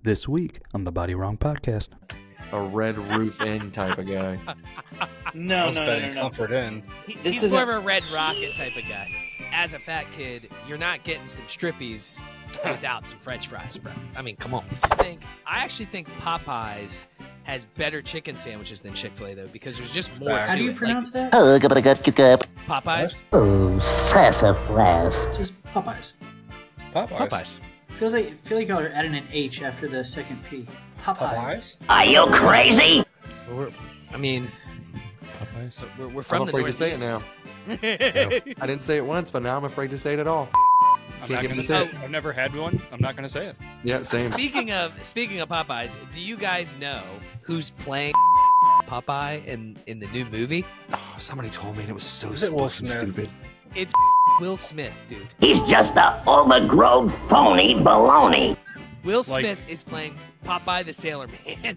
This week on the BodyWrong podcast. A red roof inn type of guy. No. Comfort in. He's More of a red rocket type of guy. As a fat kid, you're not getting some strippies without some French fries, bro. I mean, come on. I actually think Popeyes has better chicken sandwiches than Chick-fil-A, though, because there's just more. How do you pronounce that? Popeyes? Oh, sassafras. Just Popeyes. Popeyes. Feel like y'all are adding an H after the second P. Popeyes. Are you crazy? We're from I'm the afraid to Northeast. say it now. I didn't say it once, but now I'm afraid to say it at all. I'm Can't not get gonna me say to it. I've never had one. I'm not going to say it. Yeah, same. Speaking of Popeyes, do you guys know who's playing Popeye in the new movie? Oh, somebody told me it was so Is it Will fucking Smith? stupid. It's Will Smith, dude. He's just a overgrown phony baloney. Will Smith is playing Popeye the Sailor Man.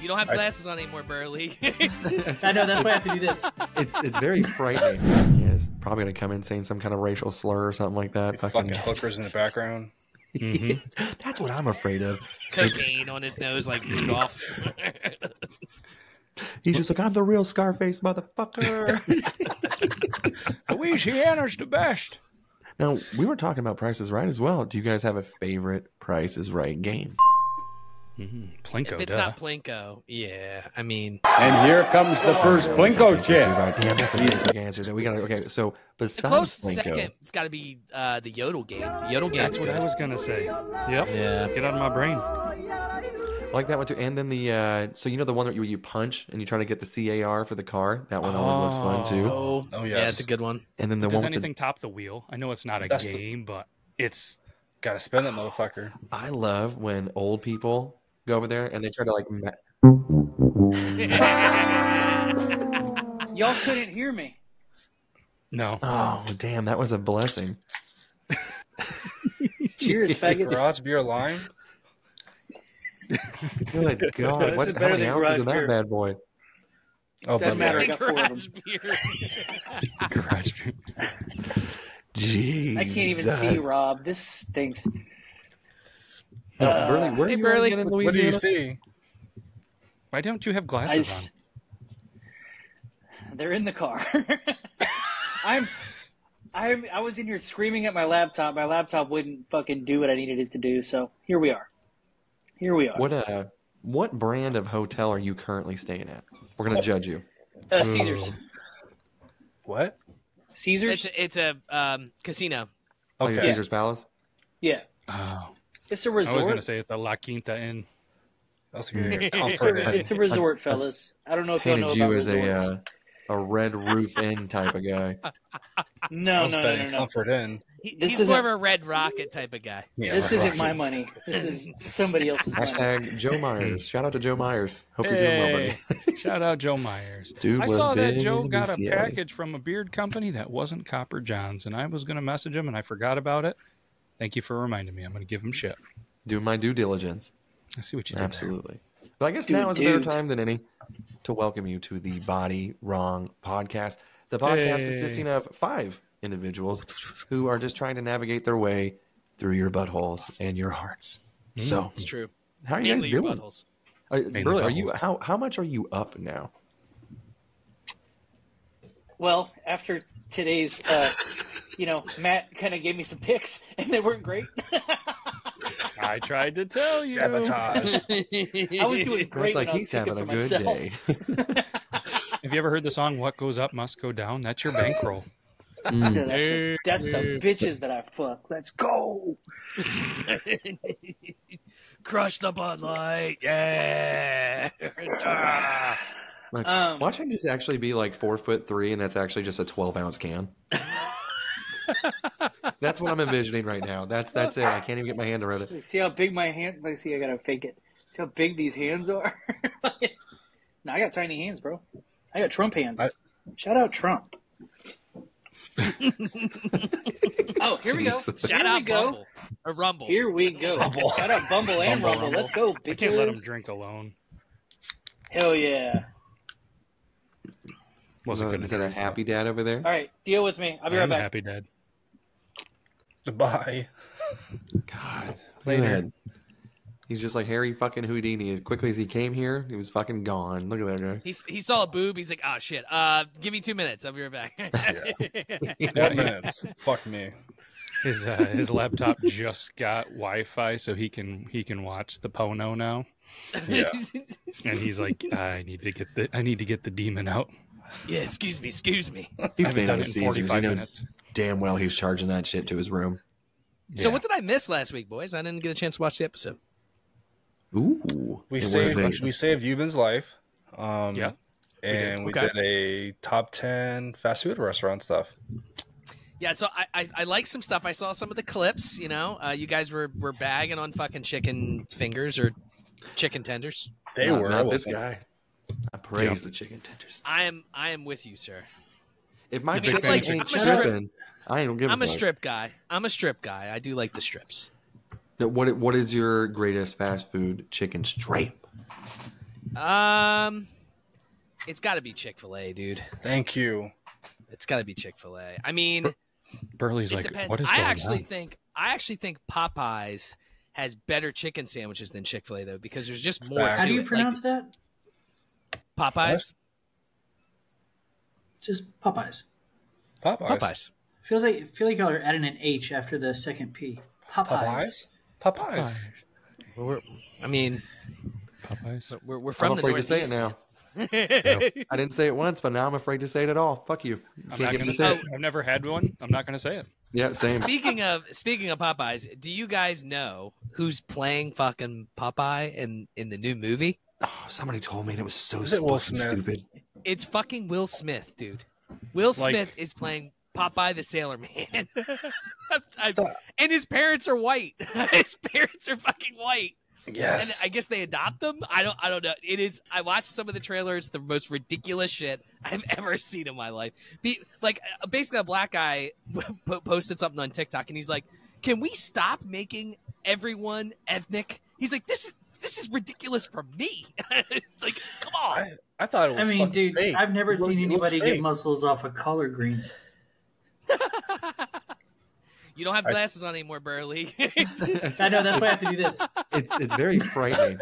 You don't have glasses on anymore, Burley. I know, that's why I have to do this. It's very frightening. Yes, probably gonna come in saying some kind of racial slur or something like that. Fucking hookers in the background. That's what I'm afraid of. Cocaine on his nose like Rudolph. He's just like, I'm the real Scarface, motherfucker. Louisiana's the best. Now, we were talking about Price is Right as well. Do you guys have a favorite Price is Right game? Plinko, If it's not Plinko, yeah. I mean, And here comes the first Plinko chip. Right. Damn, that's a basic answer. We gotta. Okay, so the besides close Plinko, second, it's got to be the Yodel game. The Yodel game's That's what I good. was going to say. Yep. Yeah. Get out of my brain. I like that one too. And then the so you know the one that you punch and you try to get the CAR for the car. That one always looks fun too. Oh, Oh, yeah, yes. it's a good one. And then the Does one with anything top the wheel? I know it's not a That's the- game, but it's... Gotta spin that motherfucker. I love when old people go over there and they try to like. Y'all couldn't hear me. No. Oh damn, that was a blessing. Cheers, faggots. Garage beer lime. Good God, This what? is How better many than ounces garage in that beer. bad boy? Oh, Doesn't matter. I got four of them. Garage beer. Garage beer. Jesus. I can't even see Rob. This stinks. No, Burley, where are Hey, you Burley. again in What do Louisiana? you see? Why don't you have I glasses s- on? They're in the car. I was in here screaming at my laptop. My laptop wouldn't fucking do what I needed it to do. So here we are. What brand of hotel are you currently staying at? We're gonna judge you. Caesars. What? Caesars. It's a casino. Like Okay. Caesar's Palace. Yeah, Oh. it's a I was going resort. to say it's the La Quinta Inn. That's good. It's Comfort a, in. it's a resort, fellas. I don't know if y'all know Painted about you as resorts. a red roof inn type of guy. No. Comfort in. This He's more isn't- of a red rocket type of guy. Yeah, This right. isn't my money. This is somebody else's money. Hashtag Joe Myers. Shout out to Joe Myers. Hope you're doing well, buddy. Hey, shout out Joe Myers. Dude I was saw that big Joe in got a UCLA. package from a beard company that wasn't Copper John's, and I was going to message him, and I forgot about it. Thank you for reminding me. I'm going to give him shit. Doing my due diligence. I see what you did there. Absolutely. But I guess Dude, now is a better dude. time than any to welcome you to the Body Wrong podcast. The podcast Hey. consisting of 5 individuals who are just trying to navigate their way through your buttholes and your hearts. So, It's true. how are you guys Mainly your doing? buttholes. Burley, are you how much are you up now? Well, after today's, Matt kind of gave me some picks, and they weren't great. I tried to tell you. Sabotage. I was doing great. It's like when I was he's having a picking for good myself. day. Have you ever heard the song "What Goes Up Must Go Down"? That's your bankroll. Yeah, that's the bitches that I fuck. Let's go. Crush the Bud Light. Yeah. Watch him just actually be like 4'3", and that's actually just a 12-ounce can. That's what I'm envisioning right now. That's it. I can't even get my hand around it. See how big my hand? Let's see. I gotta fake it. See how big these hands are? No, I got tiny hands, bro. I got Trump hands. Shout out Trump. Oh, here we go. Jesus. Shout Here we out go. Bumble. Or Rumble. Here we go. Shout out Bumble and Rumble. Let's go, bitches. I can't let him drink alone. Hell yeah. Wasn't good. Is that a happy dad over there? All right, deal with me. I'll be right I'm back. happy, Dad. Bye. God, Look at Later. that. He's just like Harry fucking Houdini. As quickly as he came here, he was fucking gone. Look at that guy. He saw a boob. He's like, oh shit. Give me 2 minutes. I'll be right back. 4 minutes. Fuck me. His laptop just got Wi-Fi, so he can watch the Pono now. Yeah. And he's like, I need to get the demon out. Yeah, excuse me. He's I staying haven't on done the it in Caesars. 45 You know minutes. damn well he's charging that shit to his room. So Yeah. what did I miss last week, boys? I didn't get a chance to watch the episode. Ooh. We It was saved a- Euban's life. Yeah. And we Okay. did a top 10 fast food restaurant stuff. Yeah, so I like some stuff. I saw some of the clips. You know, you guys were bagging on fucking chicken fingers or chicken tenders. They Not- were. not I this wasn't. guy. I praise the chicken tenders. I am with you, sir. If my I mean, chicken like, ain't I'm a strip- chicken, I don't give a I'm a fuck. strip guy. I do like the strips. Now, what is your greatest fast food chicken strip? It's got to be Chick-fil-A, dude. Thank you. It's got to be Chick-fil-A. I mean, Burley's it like, depends. what is I going actually think Popeyes has better chicken sandwiches than Chick-fil-A though, because there's just more. How to How do you it. pronounce that? Like, Popeyes? Just Popeyes. Popeyes. Feel like y'all are adding an H after the second P. Popeyes. Popeyes. We're from I'm the afraid to say it Northeast. now. I didn't say it once, but now I'm afraid to say it at all. Fuck you. I'm Can't not get me gonna to say say it. I've never had one. I'm not going to say it. Yeah, same. Speaking of Popeyes, do you guys know who's playing fucking Popeye in the new movie? Oh, somebody told me that was so Is it Will fucking Smith? stupid. It's fucking Will Smith, dude. Will Like- Smith is playing Popeye the Sailor Man. And his parents are white. His parents are fucking white. Yes. And I guess they adopt him. I don't know. It is. I watched some of the trailers. The most ridiculous shit I've ever seen in my life. Basically, a black guy posted something on TikTok, and he's like, "Can we stop making everyone ethnic?" He's like, "This is ridiculous for me." It's like, come on. I thought it was I mean, fucking dude, fake. I've never It seen looks anybody get fake. muscles off of collard greens. You don't have glasses on anymore, Burley. I know, that's why I have to do this. It's very frightening.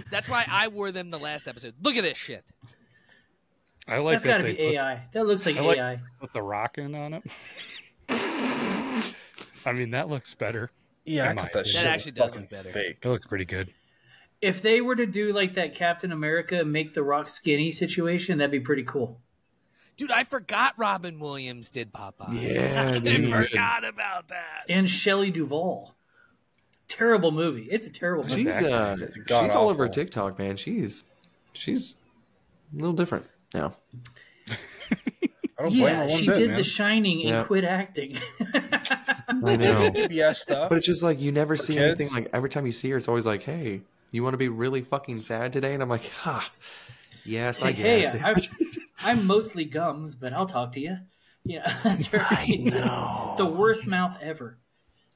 That's why I wore them the last episode. Look at this shit. I like That's that got to they be AI. That looks like I like- AI. put the rock in on it. I mean, that looks better. Yeah, I in my thought that opinion. shit That actually was does fucking look better. fake. It looks pretty good. If they were to do like that Captain America make the rock skinny situation, that'd be pretty cool. Dude, I forgot Robin Williams did Popeye. Yeah, I dude. forgot about that. And Shelley Duvall. Terrible movie. It's a terrible movie. She's god she's all over awful. TikTok, man. She's a little different now. I don't blame her Yeah, one she bit, did man. The Shining and Yeah. quit acting. I know. PBS stuff. But it's just like you never see kids. anything. Like every time you see her, it's always like, "Hey, you want to be really fucking sad today?" And I'm like, "Ha, yes, I Hey, guess." I'm mostly gums, but I'll talk to you. Yeah, that's right. know. The worst mouth ever.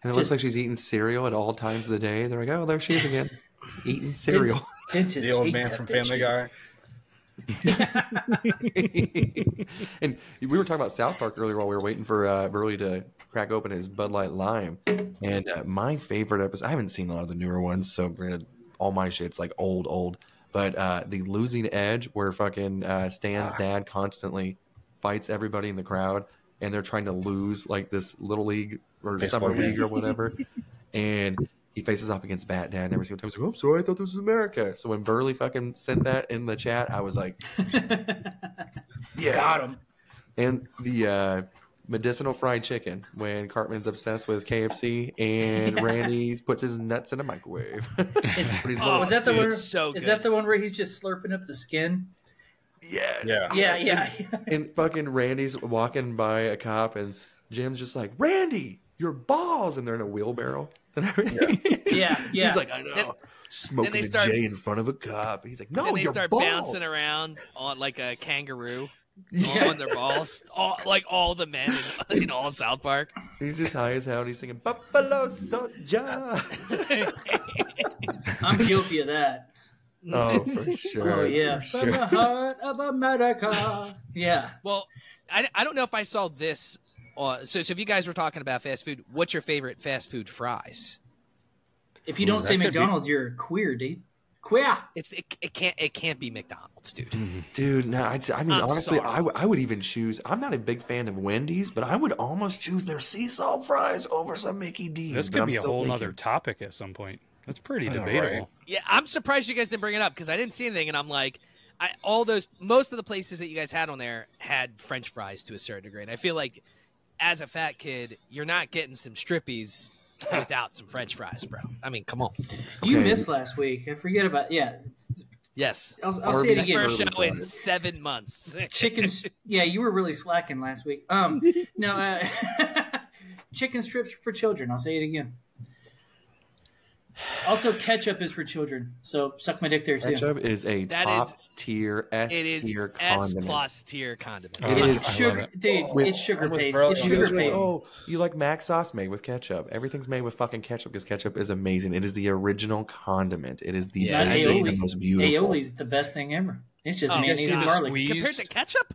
And it looks just- like she's eating cereal at all times of the day. They're like, "Oh, there she is again, eating cereal." Dentists The old hate man that from bitch, Family dude. Guy. And we were talking about South Park earlier while we were waiting for Burley to crack open his Bud Light Lime. And my favorite episode, I haven't seen a lot of the newer ones, so granted, all my shit's like old. But the Losing Edge, where fucking Stan's dad constantly fights everybody in the crowd, and they're trying to lose like this little league or Baseball summer game. league or whatever. And he faces off against Bat Dad, and every single time he's like, "I'm sorry, I thought this was America." So when Burley fucking sent that in the chat, I was like, yes. Got him. And the medicinal fried chicken, when Cartman's obsessed with KFC and Randy puts his nuts in a microwave. It's, But he's Oh, little. was that the dude, one? so is good. that the one where he's just slurping up the skin? Yes. Yeah. Yeah. And fucking Randy's walking by a cop, and Jim's just like, "Randy, your balls!" And they're in a wheelbarrow and everything. Yeah. He's like, "I know." Then Smoking they a start- J in front of a cop. He's like, "No, and they your start balls." bouncing around on like a kangaroo Yeah. on their balls. All the men in all South Park. He's just high as hell, and he's singing "Buffalo Soldier." I'm guilty of that. Oh, for sure. Oh yeah. for From sure. the heart of America. Yeah. Well, I don't know if I saw this So if you guys were talking about fast food, what's your favorite fast food fries? If you don't say McDonald's, you're queer, dude. Queer. It can't be McDonald's, dude. Dude, no, I mean, I'm honestly, sorry. I would even choose. I'm not a big fan of Wendy's, but I would almost choose their sea salt fries over some Mickey D's. This but could I'm be a still whole thinking- other topic at some point. That's pretty I know, debatable. right? Yeah, I'm surprised you guys didn't bring it up because I didn't see anything, and I'm like, most of the places that you guys had on there had French fries to a certain degree, and I feel like as a fat kid, you're not getting some strippies without some French fries, bro. I mean, come on. You Okay. missed last week. I forget about Yes. I'll say it Arby's again. First early show in fries. 7 months. Chickens. Yeah, you were really slacking last week. No, chicken strips for children. I'll say it again. Also, ketchup is for children. So suck my dick there too. Ketchup is a That is- top tier, S It is tier S condiment. plus tier condiment. Oh, It I is love Sugar, it. dude. With- It's sugar I'm with paste. bro- It's You sugar guys go, paste. oh, you like mac sauce made with ketchup? Everything's made with fucking ketchup because ketchup is amazing. It is the original condiment. It is the Yeah, best aioli. and the most beautiful. Aioli's the best thing ever. It's just Oh, mayonnaise see and the garlic. squeeze? Compared to ketchup?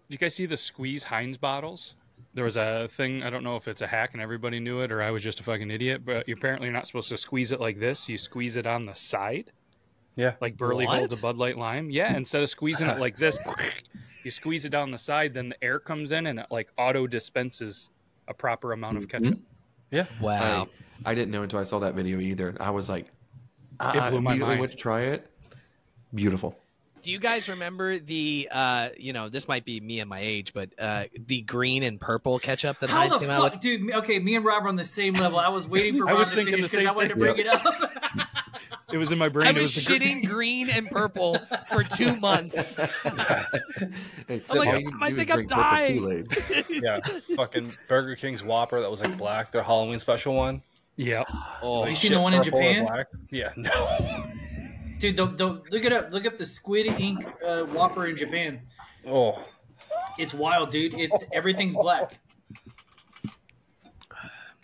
You guys see the squeeze Heinz bottles? There was a thing, I don't know if it's a hack and everybody knew it or I was just a fucking idiot, but apparently you're not supposed to squeeze it like this. You squeeze it on the side, Yeah. like Burley What? holds a Bud Light Lime. Yeah, instead of squeezing it like this, you squeeze it down the side, then the air comes in and it like auto dispenses a proper amount of ketchup. Yeah. Wow. I didn't know until I saw that video either. I was like, It I blew my immediately mind. went to try it. Beautiful. Do you guys remember the, this might be me and my age, but the green and purple ketchup that How Heinz the came out fuck, with? dude? Okay, me and Rob are on the same level. I was waiting for I Rob was to thinking finish the because I same wanted to thing. bring it up. It was in my brain. I It was the shitting green and purple for 2 months. Except I'm like, all you I do think is I'm drink purple dying. Kool-Aid. Yeah. Fucking Burger King's Whopper that was like black, their Halloween special one. Yep. Oh, You seen the one in Purple or Japan? black. Yeah. No. Dude, don't look it up. Look up the Squid Ink Whopper in Japan. Oh. It's wild, dude. Everything's black.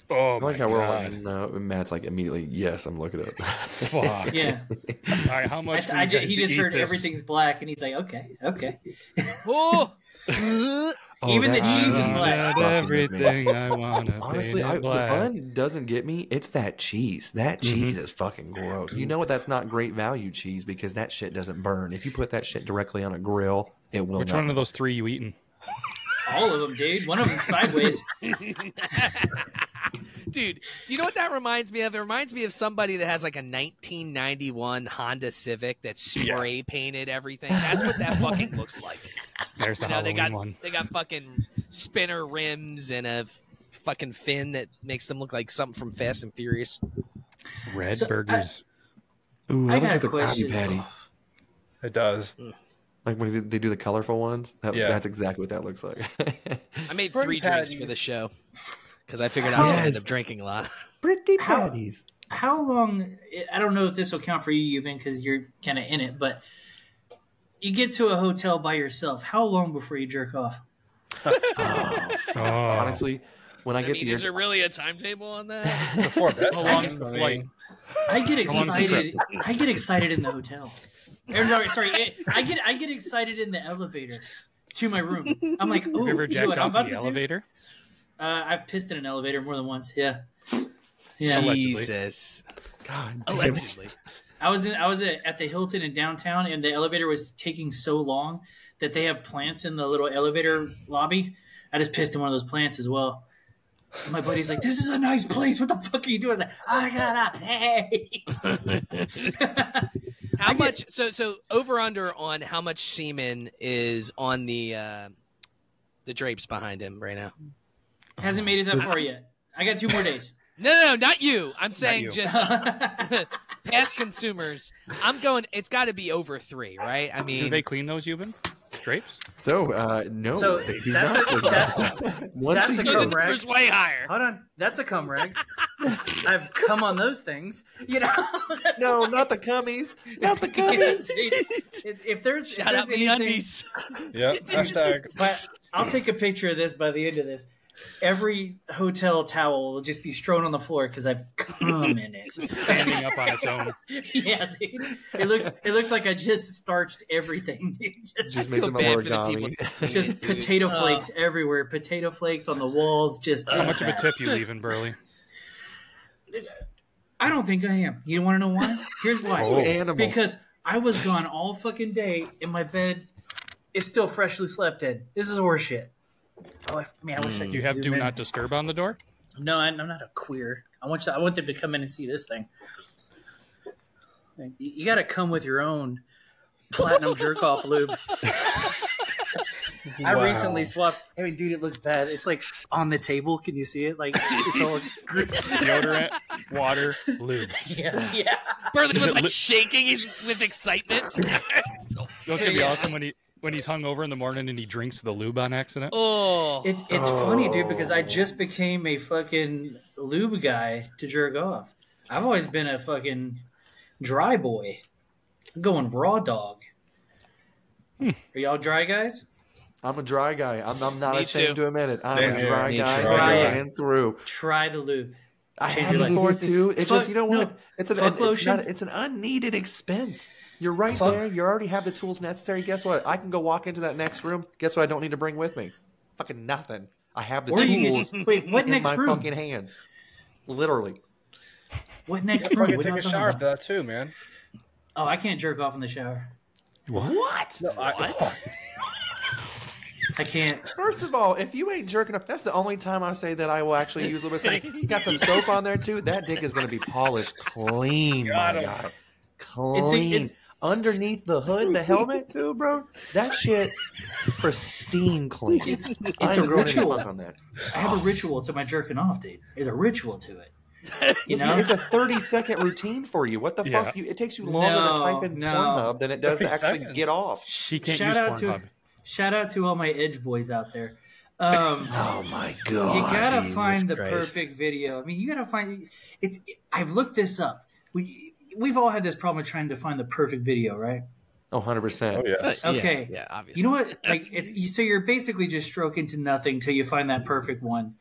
Oh I my like how we're all god. like, no, Matt's like immediately, yes, I'm looking it up. Fuck. Yeah. All right, how much? for you guys He to just eat heard this? everything's black, and he's like, okay. oh. Oh, Even the that cheese is cheese black. Got fucking with me. everything I want to. Honestly, the bun doesn't get me. It's that cheese. That cheese is fucking gross. You know what? That's not great value cheese because that shit doesn't burn. If you put that shit directly on a grill, it will Which not. one of those three you eating? All of them, dude. One of them sideways. Dude, do you know what that reminds me of? It reminds me of somebody that has like a 1991 Honda Civic that's spray painted everything. That's what that fucking looks like. There's the You know, Halloween one. they got fucking spinner rims and a fucking fin that makes them look like something from Fast and Furious. Red So, burgers. Ooh, I that looks got like a the Krabby question. Patty. It does. Like when they do the colorful ones. Yeah. That's exactly what that looks like. I made Pretty 3 drinks for patties. the show because I figured I was going to end Yes. up drinking a lot. Pretty patties. How long? I don't know if this will count for you, Euban, because you're kind of in it. But you get to a hotel by yourself. How long before you jerk off? Honestly, when I I get mean, the is there really a timetable on that? Before bedtime. How long is I the mean, flight? I get How long's the excited. I get excited in the hotel. Or, sorry, I get excited in the elevator to my room. I'm like, Have ooh, you ever you know jacked what I'm off about in the to do? elevator? I've pissed in an elevator more than once. Yeah. Yeah. Allegedly. Jesus. God damn it. Allegedly. I was at the Hilton in downtown, and the elevator was taking so long that they have plants in the little elevator lobby. I just pissed in one of those plants as well. And my buddy's like, "This is a nice place. What the fuck are you doing?" I was like, "I gotta pay." How much? So over under on how much semen is on the drapes behind him right now? Hasn't made it that far yet. I got 2 more days. No, not you. I'm saying you. just past consumers. I'm going. It's got to be over 3, right? I Do mean, they clean those, Euban? Drapes? So, no. So they do that's not. Once that's a a the year. cum rag. number's way higher. Hold on, that's a cum rag. I've come on those things, you know. No, not the cummies. Not the cummies. if there's Shout out me anything, undies. Yep. Hashtag. But I'll take a picture of this by the end of this. every hotel towel will just be strewn on the floor because I've cum in it. Standing up on its own. Yeah, dude. It looks like I just starched everything, dude. Just make some origami. Just potato flakes everywhere. Potato flakes on the walls. Just how much of a tip you leaving, Burley? I don't think I am. You want to know why? Here's why. Animal. Because I was gone all fucking day, and my bed is still freshly slept in. This is horseshit. Oh, I wish I could You have zoom do in. not disturb on the door? No, I'm not a queer. I want them to come in and see this thing. You got to come with your own platinum jerk off lube. I recently swapped. I mean, dude, it looks bad. It's like on the table. Can you see it? Like it's all Deodorant, water, lube. yeah. Burley was like shaking with excitement. It's gonna be awesome when he's hungover in the morning and he drinks the lube on accident. Oh, It's funny, dude, because I just became a fucking lube guy to jerk off. I've always been a fucking dry boy. I'm going raw dog. Are y'all dry guys? I'm a dry guy. I'm not Me ashamed too. to admit it. I'm a Yeah, dry me guy too. through and through. Try the lube. I Change had your it life. before too. It's Fuck- just, you know what? no. It's Fuck lotion? it's an unneeded expense. You're right Fuck. there. You already have the tools necessary. Guess what? I can go walk into that next room. Guess what? I don't need to bring with me. Fucking nothing. I have the Or you tools can, wait, what in next my room? fucking hands. Literally. What next You room? can What take am I a talking shower about? for that too, man. Oh, I can't jerk off in the shower. What? I can't. First of all, if you ain't jerking off, that's the only time I say that I will actually use a little bit. You got some soap on there too. That dick is going to be polished clean, my guy. Clean. It's- Underneath the hood, the helmet, dude, bro. That shit, pristine clean. It's I a ain't going any ritual. fuck on that. I have a ritual to my jerking off, dude. There's a ritual to it. You know? It's a 30-second routine for you. What the Yeah. fuck? It takes you longer to type in No. Pornhub than it does to 30 actually seconds. get off. He can't Shout use out to Pornhub. shout out to all my edge boys out there. Oh my god! You gotta Jesus find the Christ. perfect video. I mean, you gotta find it's. I've looked this up. We've all had this problem of trying to find the perfect video, right? Oh, 100%. Oh yes. Okay. Yeah, obviously. You know what? Like, so you're basically just stroking to nothing till you find that perfect one.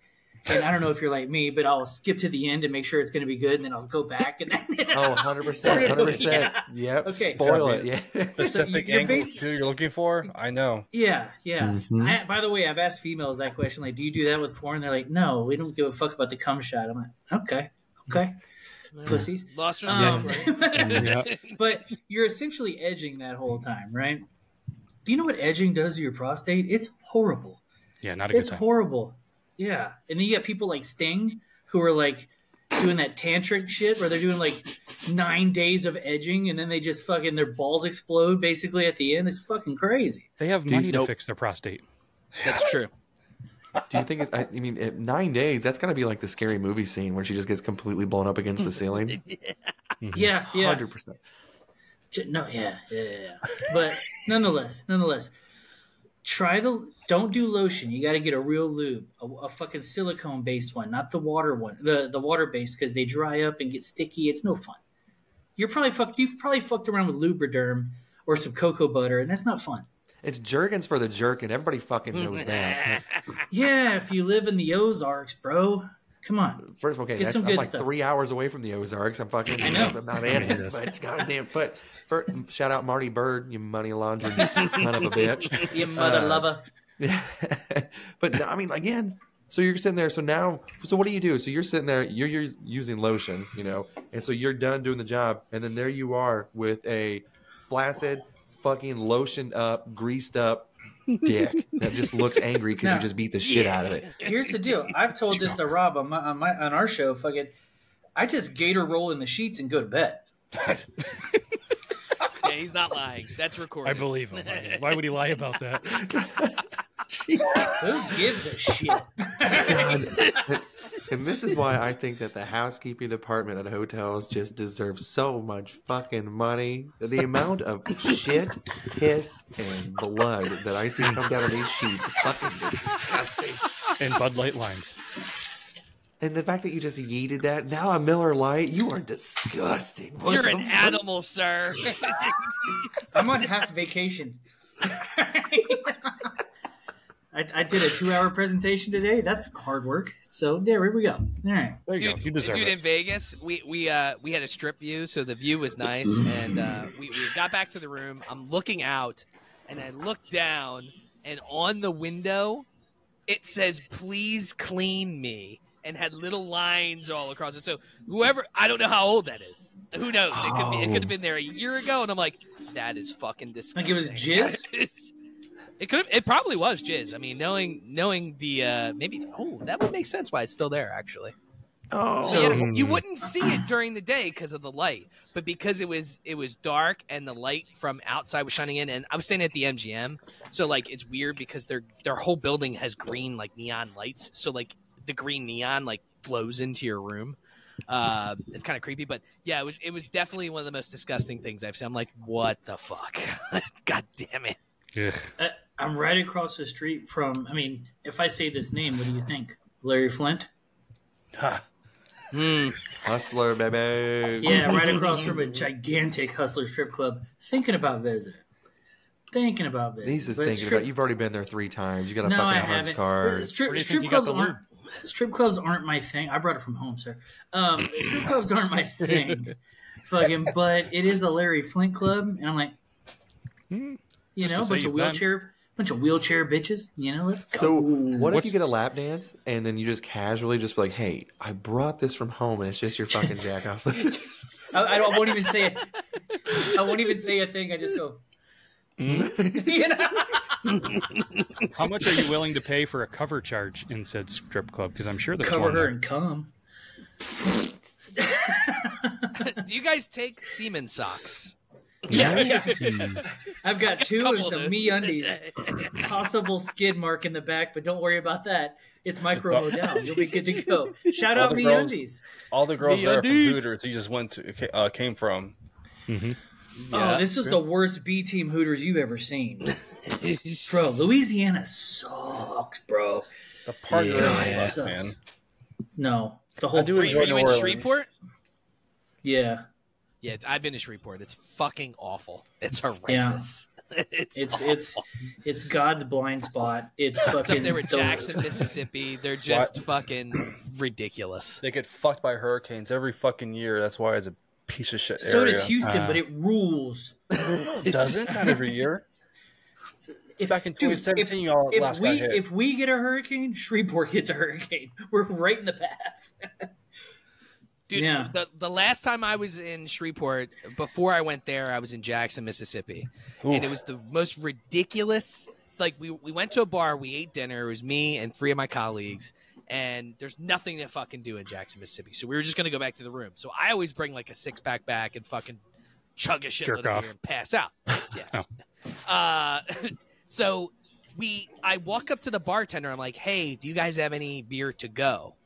And I don't know if you're like me, but I'll skip to the end and make sure it's going to be good, and then I'll go back and then. Oh, 100%. 100%. Yeah. Yep. Okay. Spoil it. Yeah. Specific you're angle basi- too you're looking for. I know. Yeah. Mhm. By the way, I've asked females that question. Like, do you do that with porn? They're like, no, we don't give a fuck about the cum shot. I'm like, okay, pussies. Lost respect for it. Yeah. But you're essentially edging that whole time, right? Do you know what edging does to your prostate? It's horrible. Yeah, not a good It's time. horrible. Yeah. And then you got people like Sting who are like doing that tantric shit where they're doing like 9 days of edging and then they just fucking their balls explode basically at the end. It's fucking crazy. They have money to fix their prostate. That's true. Do you think I mean, at 9 days, that's got to be like the scary movie scene where she just gets completely blown up against the ceiling? Yeah. 100%. No, yeah. But nonetheless, don't do lotion. You got to get a real lube, a fucking silicone based one, not the water one, the water based, because they dry up and get sticky. It's no fun. You've probably fucked around with Lubriderm or some cocoa butter, and that's not fun. It's Jergens for the jerkin. Everybody fucking knows that. Yeah, if you live in the Ozarks, bro, come on. First, okay, Get some I'm good like stuff. 3 hours away from the Ozarks. I'm fucking, I know. I'm not in it, but goddamn. But shout out Marty Bird, you money laundering son of a bitch. You mother lover. Yeah. But no, I mean, again, so you're sitting there. So what do you do? So you're sitting there, you're using lotion, you know, and so you're done doing the job. And then there you are with a flaccid, fucking lotioned up, greased up dick that just looks angry because you just beat the shit out of it. Here's the deal. I've told this to Rob on our show. Fucking, I just gator roll in the sheets and go to bed. Yeah, he's not lying. That's recorded. I believe him. Why would he lie about that? Who gives a shit? And this is why I think that the housekeeping department at hotels just deserves so much fucking money. The amount of shit, piss, and blood that I see come down on these sheets is fucking disgusting. And Bud Light limes. And the fact that you just yeeted that, now a Miller Lite, you are disgusting. What You're the an fuck? animal, sir. I'm on half vacation. I did a 2-hour presentation today. That's hard work. So there we go. All right. There you go. You deserve dude, it. in Vegas, we had a strip view, so the view was nice, and we got back to the room. I'm looking out, and I look down, and on the window, it says, "Please clean me," and had little lines all across it. So whoever, I don't know how old that is. Who knows? It could have been there a year ago, and I'm like, that is fucking disgusting. Like it was jizz? It probably was jizz. I mean, knowing the maybe that would make sense why it's still there actually. Oh, So you wouldn't see it during the day because of the light, but because it was dark and the light from outside was shining in, and I was staying at the MGM, so like it's weird because their whole building has green like neon lights, so like the green neon like flows into your room. It's kind of creepy, but yeah, it was definitely one of the most disgusting things I've seen. I'm like, what the fuck? God damn it. Ugh. I'm right across the street from, I mean, if I say this name, what do you think? Larry Flint? Hustler, baby. Yeah, right across from a gigantic Hustler strip club. Thinking about visiting. He's just thinking about. You've already been there 3 times. You got a No, I fucking hunch haven't. card. Strip clubs aren't my thing. I brought it from home, sir. Strip clubs aren't my thing. Fucking, but it is a Larry Flint club, and I'm like, you know, bunch of wheelchair bitches. You know, let's go. So what if you get a lap dance and then you just casually just be like, "Hey, I brought this from home," and it's just your fucking jack off. I won't even say it. I won't even say a thing. I just go. You know? How much are you willing to pay for a cover charge in said strip club? Because I'm sure there's Cover one her there. and come. Do you guys take semen socks? Yeah. I've got 2 and Couple some of me undies. Possible skid mark in the back, but don't worry about that. It's micro down. You'll be good to go. Shout out me undies. All the girls there from MeUndies. Hooters he just came from. Mm-hmm. Oh, this is the worst B team Hooters you've ever seen. Bro, Louisiana sucks, bro. The party God, there it sucks, sucks. man. No. The whole I do Are enjoy you New in Orleans. Shreveport? Yeah. Yeah, I've been to Shreveport. It's fucking awful. It's horrendous. It's God's blind spot. It's fucking It's up there with Jackson, Mississippi. They're just fucking ridiculous. They get fucked by hurricanes every fucking year. That's why it's a piece of shit So area. does Houston, but it rules. It doesn't? Not every year. Back in 2017, y'all last got hit. If we get a hurricane, Shreveport gets a hurricane. We're right in the path. Dude, Yeah. the last time I was in Shreveport, before I went there, I was in Jackson, Mississippi. And it was the most ridiculous. Like, we went to a bar, we ate dinner. It was me and 3 of my colleagues. And there's nothing to fucking do in Jackson, Mississippi. So we were just going to go back to the room. So I always bring like a 6-pack back and fucking chug a shitload of beer and pass out. Yeah. So I walk up to the bartender. I'm like, "Hey, do you guys have any beer to go?"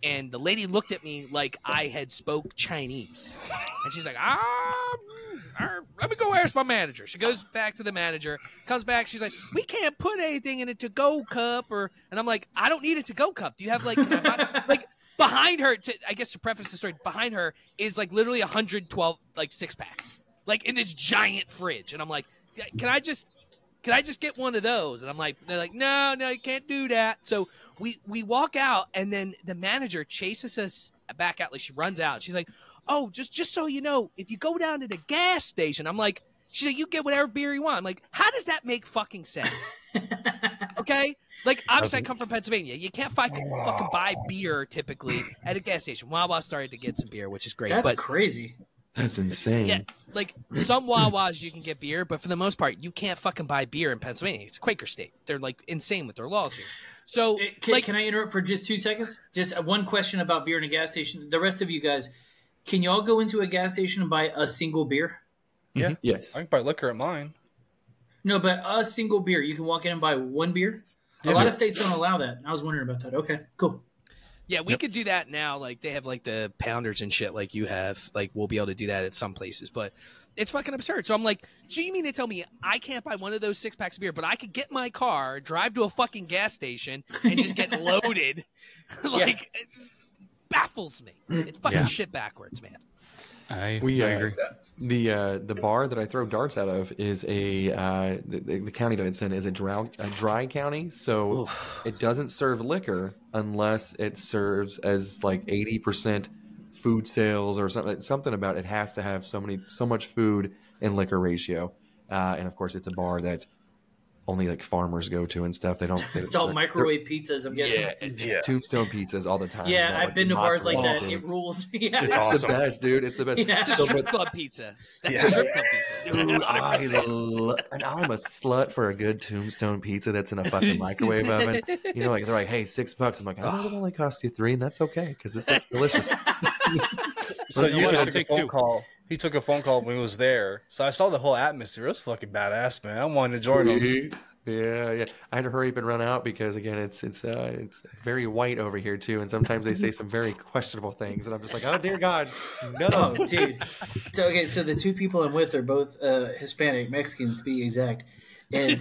And the lady looked at me like I had spoke Chinese. And she's like, let me go ask my manager. She goes back to the manager, comes back. She's like, "We can't put anything in a to-go cup." And I'm like, "I don't need a to-go cup. Do you have like behind her, I guess to preface the story, behind her is like literally 112 like 6-packs. Like in this giant fridge." And I'm like, Can I just get one of those?" And I'm like, they're like, no, you can't do that. So we walk out, and then the manager chases us back out. Like, she runs out. She's like, "Oh, just so you know, if you go down to the gas station," I'm like, she's like, "You get whatever beer you want." I'm like, how does that make fucking sense? Okay? Like, obviously I come from Pennsylvania. You can't fucking buy beer typically at a gas station. Wawa started to get some beer, which is great. That's but crazy. That's insane. yeah, like some Wawas you can get beer, but for the most part, you can't fucking buy beer in Pennsylvania. It's a Quaker state. They're like insane with their laws here. So, Can I interrupt for just 2 seconds? Just one question about beer in a gas station. The rest of you guys, can y'all go into a gas station and buy a single beer? Yeah. Yes. I can buy liquor at mine. No, but a single beer. You can walk in and buy one beer? A lot of states don't allow that. I was wondering about that. Okay, cool. yeah, we could do that now. Like, they have like the pounders and shit like you have. Like, we'll be able to do that at some places, but it's fucking absurd. So I'm like, so you mean to tell me I can't buy one of those 6-packs of beer, but I could get my car, drive to a fucking gas station, and just get loaded? Like, it just baffles me. It's fucking shit backwards, man. I agree. The bar that I throw darts out of is the county that it's in is a dry county, so it doesn't serve liquor unless it serves as like 80% food sales or something about it has to have so much food and liquor ratio, and of course it's a bar that only like farmers go to and stuff. It's all microwave pizzas, I'm guessing. Yeah, it's Tombstone pizzas all the time. Yeah, I've been to bars like that. It rules. Yeah. It's awesome. The best, dude. It's the best. Yeah. It's a strip club pizza. That's a strip club pizza. Dude, I'm a slut for a good Tombstone pizza that's in a fucking microwave oven. You know, like they're like, hey, $6. I'm like, I know it only cost you $3, and that's okay because this looks delicious. So you took a phone call. He took a phone call when he was there. So I saw the whole atmosphere. It was fucking badass, man. I wanted to join him. Yeah. I had to hurry up and run out because again, it's very white over here too, and sometimes they say some very questionable things, and I'm just like, oh dear God, no, oh, dude. So the two people I'm with are both Hispanic Mexicans to be exact, and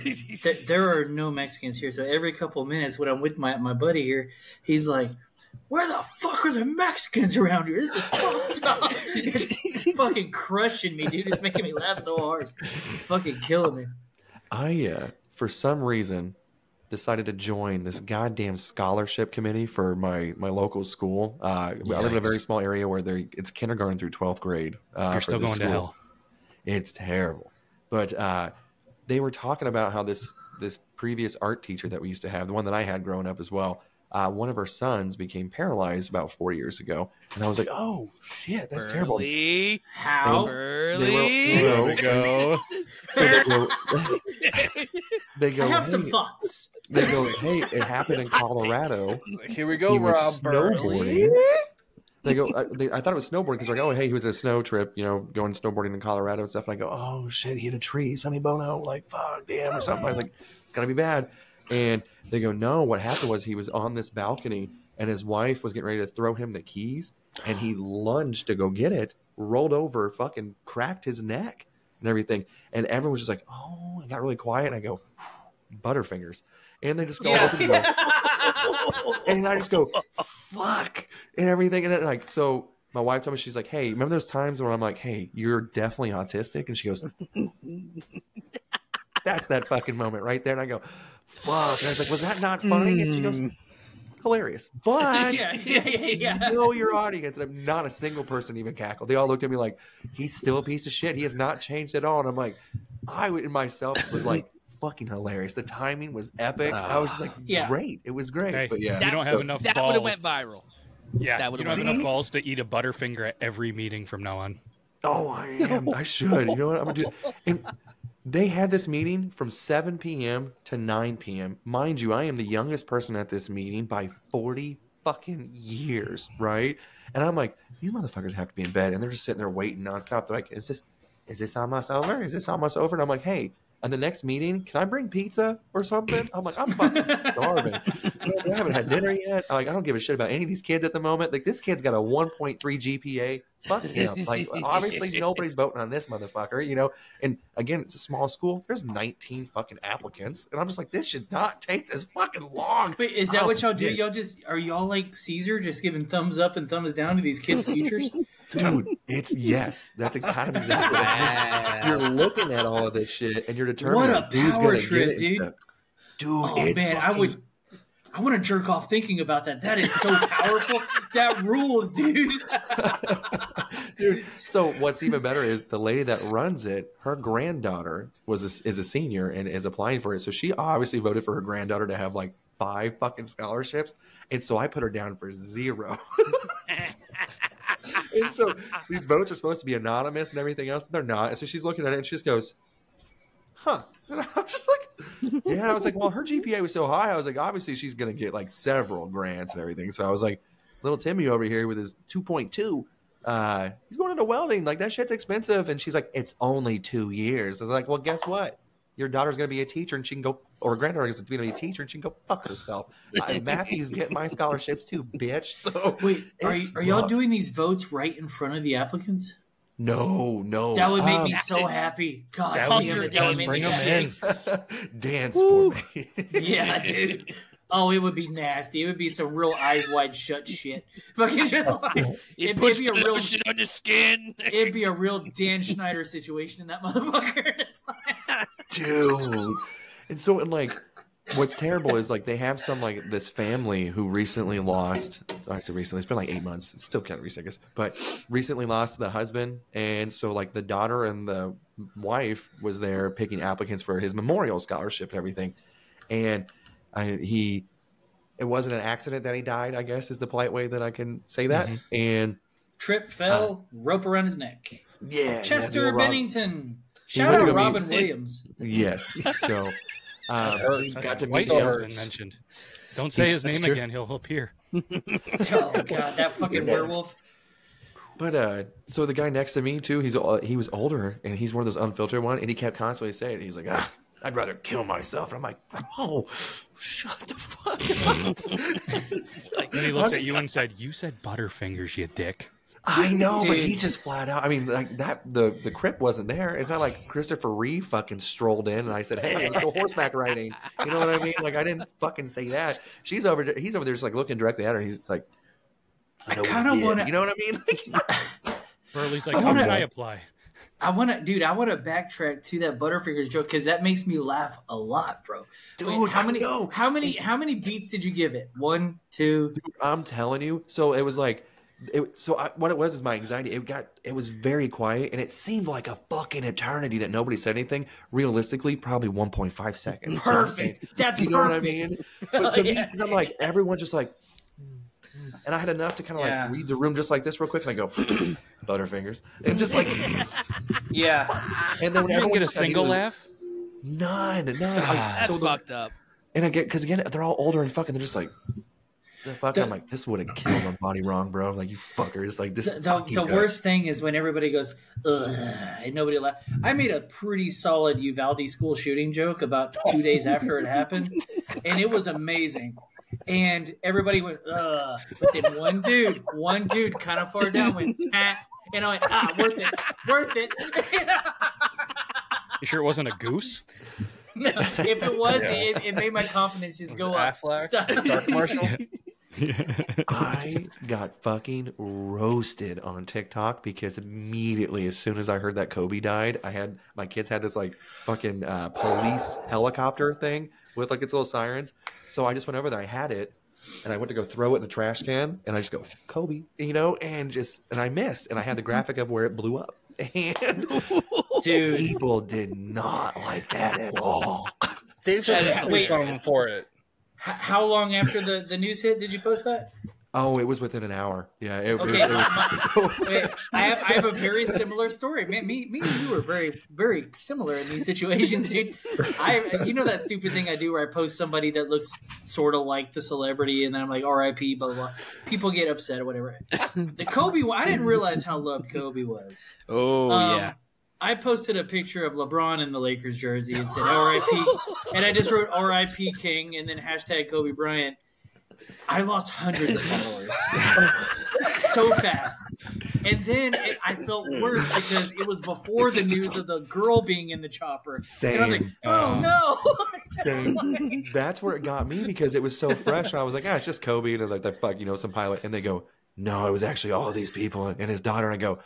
there are no Mexicans here. So every couple of minutes when I'm with my buddy here, he's like, where the fuck are the Mexicans around here? This is fucked up. It's fucking crushing me, dude. It's making me laugh so hard. It's fucking killing me. I, for some reason, decided to join this goddamn scholarship committee for my local school. I live in a very small area where it's kindergarten through 12th grade. You're still going to hell. It's terrible. But they were talking about how this previous art teacher that we used to have, the one that I had growing up as well, one of her sons became paralyzed about 4 years ago. And I was like, oh, shit, that's terrible. How? Early? There we go. So they go, I have hey, some thoughts. They go, hey, it happened in Colorado. Here we go, He was Rob. snowboarding. They go, I thought it was snowboarding because they're like, oh, hey, he was at a snow trip, going snowboarding in Colorado and stuff. And I go, oh, shit, he hit a tree, Sonny Bono, like, fuck, damn, or something. I was like, it's going to be bad. And they go, no, what happened was he was on this balcony and his wife was getting ready to throw him the keys and he lunged to go get it, rolled over, fucking cracked his neck and everything. And everyone was just like, oh, it got really quiet. And I go, Butterfingers. And they just go, and go, and I just go, fuck, and everything. And then, like, so my wife told me, she's like, hey, remember those times when I'm like, hey, you're definitely autistic? And she goes, that's that fucking moment right there. And I go, fuck. And I was like, was that not funny? And she goes, hilarious. But you know your audience. And not a single person even cackled. They all looked at me like, he's still a piece of shit. He has not changed at all. And I'm like, I in myself was like, fucking hilarious. The timing was epic. I was just like, great. It was great. Hey, but yeah, you don't have enough balls. That would have went viral. Yeah, you don't have enough balls to eat a Butterfinger at every meeting from now on. Oh, I am. I should. You know what I'm gonna do? And they had this meeting from 7 p.m. to 9 p.m. Mind you, I am the youngest person at this meeting by 40 fucking years, right? And I'm like, these motherfuckers have to be in bed, and they're just sitting there waiting nonstop. They're like, is this almost over? Is this almost over? And I'm like, hey. And the next meeting, can I bring pizza or something? I'm like, I'm fucking starving. I haven't had dinner yet. Like, I don't give a shit about any of these kids at the moment. Like, this kid's got a 1.3 GPA. Fuck him. Like, obviously nobody's voting on this motherfucker, And again, it's a small school. There's 19 fucking applicants, and I'm just like, this should not take this fucking long. Wait, is that what y'all do? Are y'all like Caesar, just giving thumbs up and thumbs down to these kids' futures? Dude, it's yes. That's kind of exactly what it is. You're looking at all of this shit, and you're determining who's going to get it. Dude, oh man, fucking... I want to jerk off thinking about that. That is so powerful. That rules, dude. Dude. So what's even better is the lady that runs it. Her granddaughter is a senior and is applying for it. So she obviously voted for her granddaughter to have like 5 fucking scholarships, and so I put her down for 0. And so these votes are supposed to be anonymous and everything else. They're not. And so she's looking at it and she just goes, huh. And I was just like, yeah. I was like, well, her GPA was so high. I was like, obviously she's going to get like several grants and everything. So I was like, little Timmy over here with his 2.2, he's going into welding. Like, that shit's expensive. And she's like, it's only 2 years. I was like, well, guess what? Your daughter's going to be a teacher and she can go, or granddaughter is going to be a teacher and she can go fuck herself. Matthew's getting my scholarships too, bitch. So wait, are y'all doing these votes right in front of the applicants? No. That would make me so happy. God damn it. That would make me bring them in. Dance for me. Yeah, dude. Oh, it would be nasty. It would be some real eyes wide shut shit. Fucking just like it'd be a real shit on the skin. It'd be a real Dan Schneider situation in that motherfucker. It's like... Dude. And so, and like, what's terrible is like they have some like this family who recently lost. I say recently, it's been like 8 months. It's still kind of recent, I guess, but recently lost the husband, and so like the daughter and the wife was there picking applicants for his memorial scholarship and everything, and it wasn't an accident that he died, I guess is the polite way that I can say that. Mm-hmm. And trip, fell, rope around his neck. Yeah, Chester Bennington. Shout out Robin Williams. Yes, so. He's got to White has been mentioned. Don't say his name again; he'll appear. Oh god, that fucking werewolf! But so the guy next to me too, he was older, and he's one of those unfiltered one, and he kept constantly saying, he's like, I'd rather kill myself. And I'm like, bro, shut the fuck up. Then he looks at you and said, "You said Butterfingers, you dick." I know, but he's just flat out. I mean, like that. The Crip wasn't there. It's not like Christopher Reeve fucking strolled in and I said, "Hey, let's go horseback riding." You know what I mean? Like I didn't fucking say that. He's over there just like looking directly at her. He's like, I kind of want to. You know what I mean? Or at least like, how can I apply? I want to backtrack to that Butterfingers joke because that makes me laugh a lot, bro. Dude, wait, how many beats did you give it? 1, 2. Dude, I'm telling you. So it was like. What it was is my anxiety. It was very quiet, and it seemed like a fucking eternity that nobody said anything. Realistically, probably 1.5 seconds. Perfect. That's you perfect. know what I mean? But to me, because I'm like, everyone's just like, and I had enough to kind of like read the room just like this real quick, and I go, Butterfingers, and just like, yeah. And then you didn't get a single laugh. None. That's fucked up. And because again, they're all older and fucking. They're just like. I'm like, this would have killed on BodyWrong, bro. Like, you fuckers. Like, this. The worst thing is when everybody goes, ugh, and nobody laughed. I made a pretty solid Uvalde school shooting joke about 2 days after it happened, and it was amazing. And everybody went, ugh. But then one dude kind of far down went, ah. And I went, worth it. You sure it wasn't a goose? No, if it was, it made my confidence just go up. Affleck, Dark Marshall. I got fucking roasted on TikTok because immediately, as soon as I heard that Kobe died, my kids had this like fucking police helicopter thing with like its little sirens. So I just went over there. I had it, and I went to go throw it in the trash can, and I just go Kobe, and I missed, and I had the graphic of where it blew up, and dude, people did not like that at all. They said wait for it. How long after the news hit did you post that? Oh, it was within an hour. Yeah. It was. I have a very similar story. Man, me and you are very, very similar in these situations, dude. You know that stupid thing I do where I post somebody that looks sort of like the celebrity, and then I'm like, R.I.P. blah blah blah. People get upset or whatever. The Kobe one, I didn't realize how loved Kobe was. Oh yeah. I posted a picture of LeBron in the Lakers jersey and said R.I.P. and I just wrote R.I.P. King and then hashtag Kobe Bryant. I lost hundreds of followers so fast. And then I felt worse because it was before the news of the girl being in the chopper. Same. And I was like, oh no. Same. That's where it got me because it was so fresh. I was like, it's just Kobe and like the fuck, some pilot. And they go, no, it was actually all of these people and his daughter. And I go,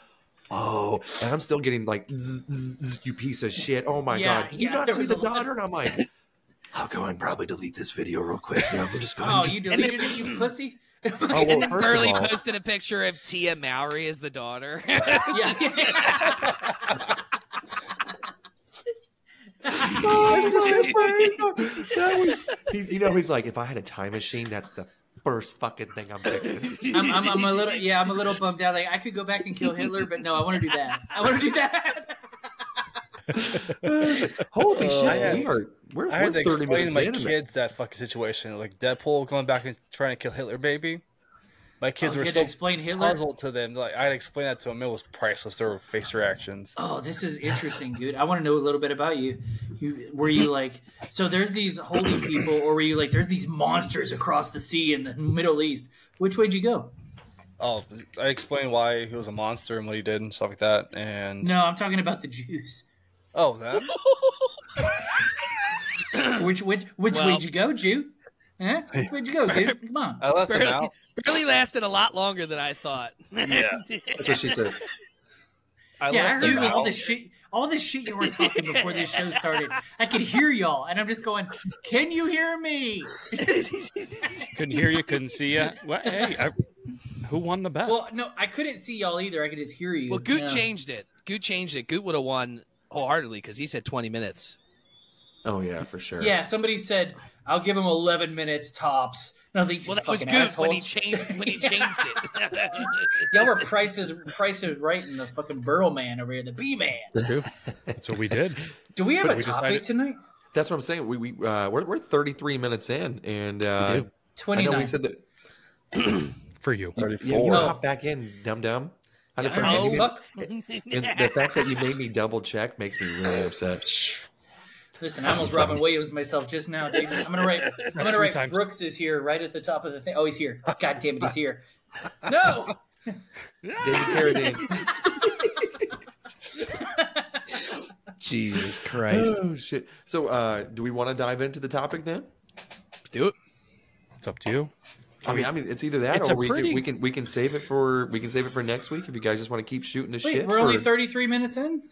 oh, and I'm still getting like, you piece of shit. Oh my God. Did you not see the daughter? And I'm like, I'll go and probably delete this video real quick. I'm just going you deleted it, you pussy? And then Burley posted a picture of Tia Mowry as the daughter. He's like, if I had a time machine, that's the first fucking thing I'm fixing. I'm a little bummed out. Like I could go back and kill Hitler, but no, I want to do that. Holy shit! We're I had to 30 explain minutes to my in kids that fucking situation, like Deadpool going back and trying to kill Hitler, baby. My kids were so explain Hitler? puzzled to them. Like I had to explain that to them. It was priceless. Their face reactions. Oh, this is interesting, dude. I want to know a little bit about you. Were you like, so there's these holy people, or were you like, there's these monsters across the sea in the Middle East? Which way'd you go? Oh, I explained why he was a monster and what he did and stuff like that. And no, I'm talking about the Jews. Oh, that. Which way'd you go, Jew? Huh? Where'd you go, dude? Come on. I left him out. Barely lasted a lot longer than I thought. Yeah. That's what she said. I heard all the shit you were talking before this show started. I could hear y'all, and I'm just going, "Can you hear me?" Couldn't hear you, couldn't see you. Well, hey, who won the bet? Well, no, I couldn't see y'all either. I could just hear you. Well, Goot changed it. Goot would have won wholeheartedly because he said 20 minutes. Oh yeah, for sure. Yeah, somebody said I'll give him 11 minutes tops. And I was like, well, that was good when he changed it. Y'all were prices right in the fucking Burl man over here, the B man. That's true. That's what we did. Do we have a topic tonight? That's what I'm saying. We're 33 minutes in, and 29. I know we said that for you. 34. Yeah, you hop back in, dum. And the fact that you made me double check makes me really upset. Listen, I almost Robin Williams myself just now, dude. I'm gonna write Brooks is here right at the top of the thing. Oh, he's here. God damn it, he's here. No. David Carradine. Jesus Christ. Oh shit. So do we want to dive into the topic then? Let's do it. It's up to you. I mean, it's either that or we can save it for next week if you guys just want to keep shooting the shit. We're only 33 minutes in.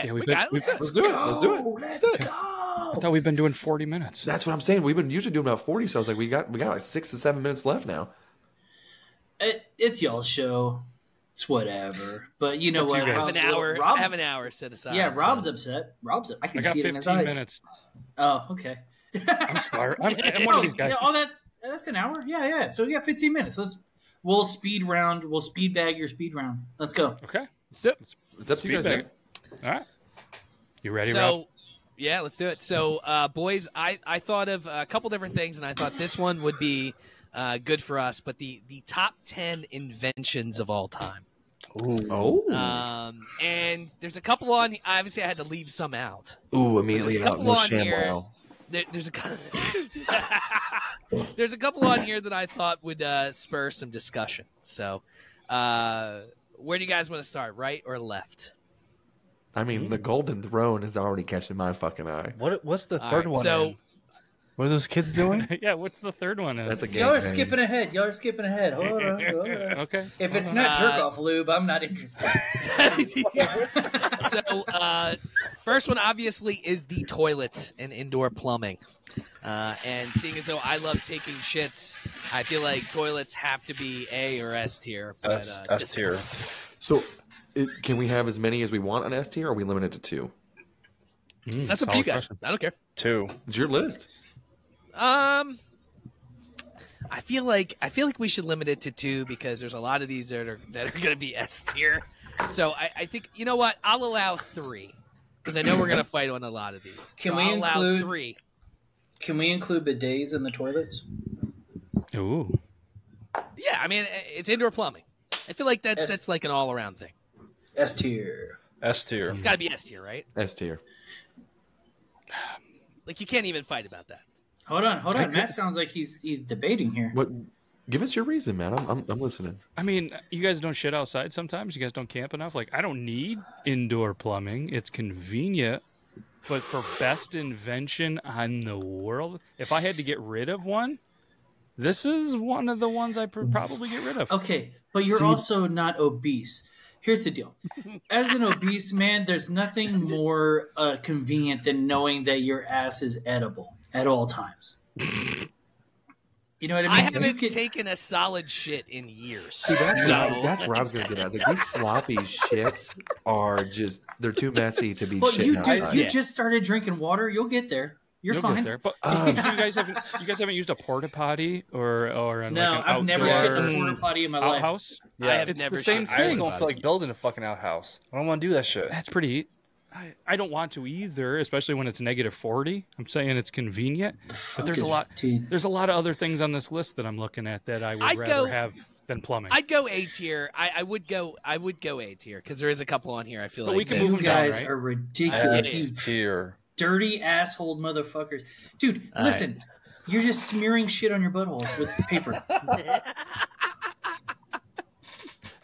Yeah, we got it. Let's do it. Let's go. I thought we've been doing 40 minutes. That's what I'm saying. We've been usually doing about 40, so I was like, we got like 6 to 7 minutes left now. It's y'all's show. It's whatever. But you know what? I have an hour set aside. Yeah, Rob's upset. I can see it in his eyes. 15 minutes. Oh, okay. I'm sorry. I'm one of these guys. That's an hour. Yeah. So we got 15 minutes. We'll speed round. We'll speed bag your speed round. Let's go. Okay. It's up to you guys. All right. You ready, Rob? So, yeah, let's do it. So, boys, I thought of a couple different things, and I thought this one would be good for us, but the top 10 inventions of all time. Ooh. Oh. And there's a couple on. Obviously, I had to leave some out. Ooh, immediately out. No ShamWow. There's a couple on here that I thought would spur some discussion. So, where do you guys want to start, right or left? I mean, the Golden Throne is already catching my fucking eye. What's the third one? So, what are those kids doing? Yeah, what's the third one? That's a game. Y'all are skipping ahead. Hold on. Okay. If it's not jerk off lube, I'm not interested. So, first one obviously is the toilet and indoor plumbing. And seeing as though I love taking shits, I feel like toilets have to be A or S tier. S tier. So, can we have as many as we want on S tier, or are we limited to 2? That's up to you guys. I don't care. 2. It's your list. I feel like we should limit it to 2 because there's a lot of these that are going to be S tier. So I think, you know what? I'll allow 3 because I know we're going to fight on a lot of these. I'll allow 3. Can we include bidets in the toilets? Ooh. Yeah, I mean, it's indoor plumbing. I feel like that's like an all around thing. S tier. S tier. It's got to be S tier, right? S tier. Like you can't even fight about that. Hold on. Matt sounds like he's debating here. What? Give us your reason, man. I'm listening. I mean, you guys don't shit outside sometimes. You guys don't camp enough. Like, I don't need indoor plumbing. It's convenient. But for best invention in the world, if I had to get rid of one, this is one of the ones I probably get rid of. Okay, but you're also not obese. Here's the deal. As an obese man, there's nothing more convenient than knowing that your ass is edible at all times. You know what I mean? I haven't taken a solid shit in years. See, that's where I was going to get at. Like, these sloppy shits are they're too messy to be shitting you just started drinking water. You'll get there. You'll fine. Get there. But so you guys haven't used a porta potty or no, I've never shit in a porta potty in my life. Outhouse? Yeah, I have never shit. I just don't feel like building a fucking outhouse. I don't want to do that shit. That's pretty. I don't want to either, especially when it's -40. I'm saying it's convenient, but there's a lot. There's a lot of other things on this list that I'm looking at that I would rather have than plumbing. I'd go A tier. I would go A tier because there is a couple on here. I feel like we can move them down, guys right? are ridiculous. Tier. Dirty asshole motherfuckers, dude. Listen, you're just smearing shit on your buttholes with paper.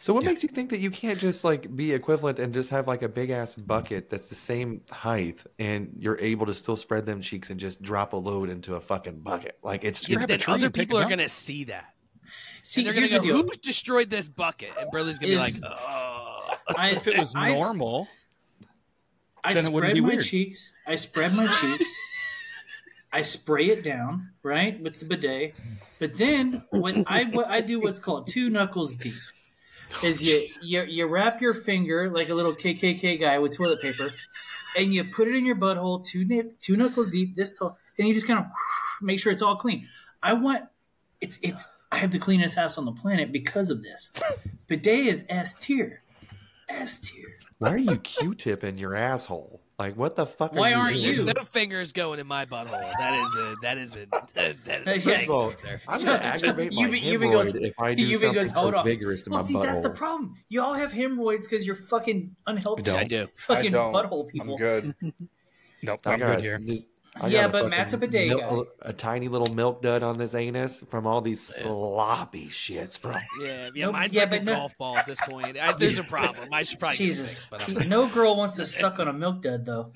So what makes you think that you can't just like be equivalent and just have like a big ass bucket that's the same height and you're able to still spread them cheeks and just drop a load into a fucking bucket? Like it's then other people are gonna see that. See, and they're gonna go, "Who destroyed this bucket?" And Burley's gonna be like, "Oh." If it was normal, then it wouldn't be weird. I spread my cheeks. I spray it down, right, with the bidet. But then what I do what's called 2 knuckles deep. Is you wrap your finger like a little KKK guy with toilet paper, and you put it in your butthole 2 knuckles deep, this tall, and you just kind of make sure it's all clean. I have the cleanest house on the planet because of this. Bidet is S tier. S tier. Why are you Q-tip in your asshole? Like, what the fuck? Why aren't you? There's no fingers going in my butthole. That is First of all, I'm gonna aggravate my hemorrhoid if I do something so vigorous to my butthole. See, that's the problem. You all have hemorrhoids because you're fucking unhealthy. I do. Fucking butthole people. I'm good. Nope, I'm good here. But Matt's a bidet guy. A tiny little milk dud on this anus from all these sloppy shits, bro. Yeah, mine's like a golf ball at this point. There's a problem. I should probably get fixed, but no girl wants to suck on a milk dud, though.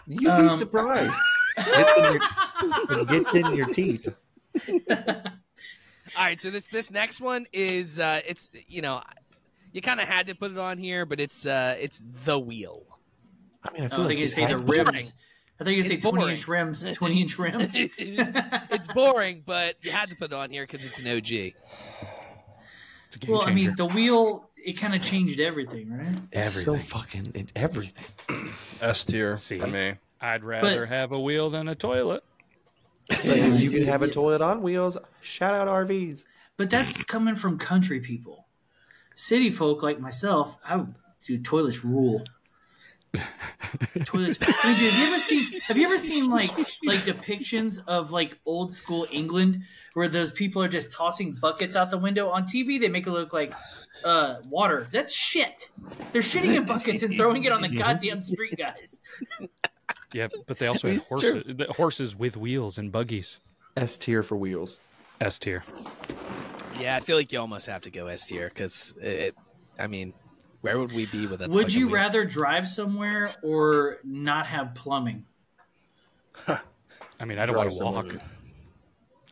You'd be surprised. It gets in your teeth. All right, so this next one is it's you kind of had to put it on here, but it's the wheel. I mean, I feel like you say the rims. I thought you were going to say 20-inch rims. 20-inch rims. It's boring, but you had to put it on here because it's an OG. Well, I mean, the wheel, it kind of changed everything, right? Everything. So fucking everything. S tier for me. I'd rather have a wheel than a toilet. If you can have a toilet on wheels, shout out RVs. But that's coming from country people. City folk like myself, I would do toilets rule. Toilets. I mean, dude, have you ever seen like depictions of like old school England where those people are just tossing buckets out the window on TV? They make it look like water. That's shit. They're shitting in buckets and throwing it on the goddamn street, guys. Yeah, but they also had horses with wheels and buggies. S tier for wheels. S tier. Yeah, I feel like you almost have to go S tier because I mean. Where would we be with that? Would you rather drive somewhere or not have plumbing? I mean, I don't want to walk.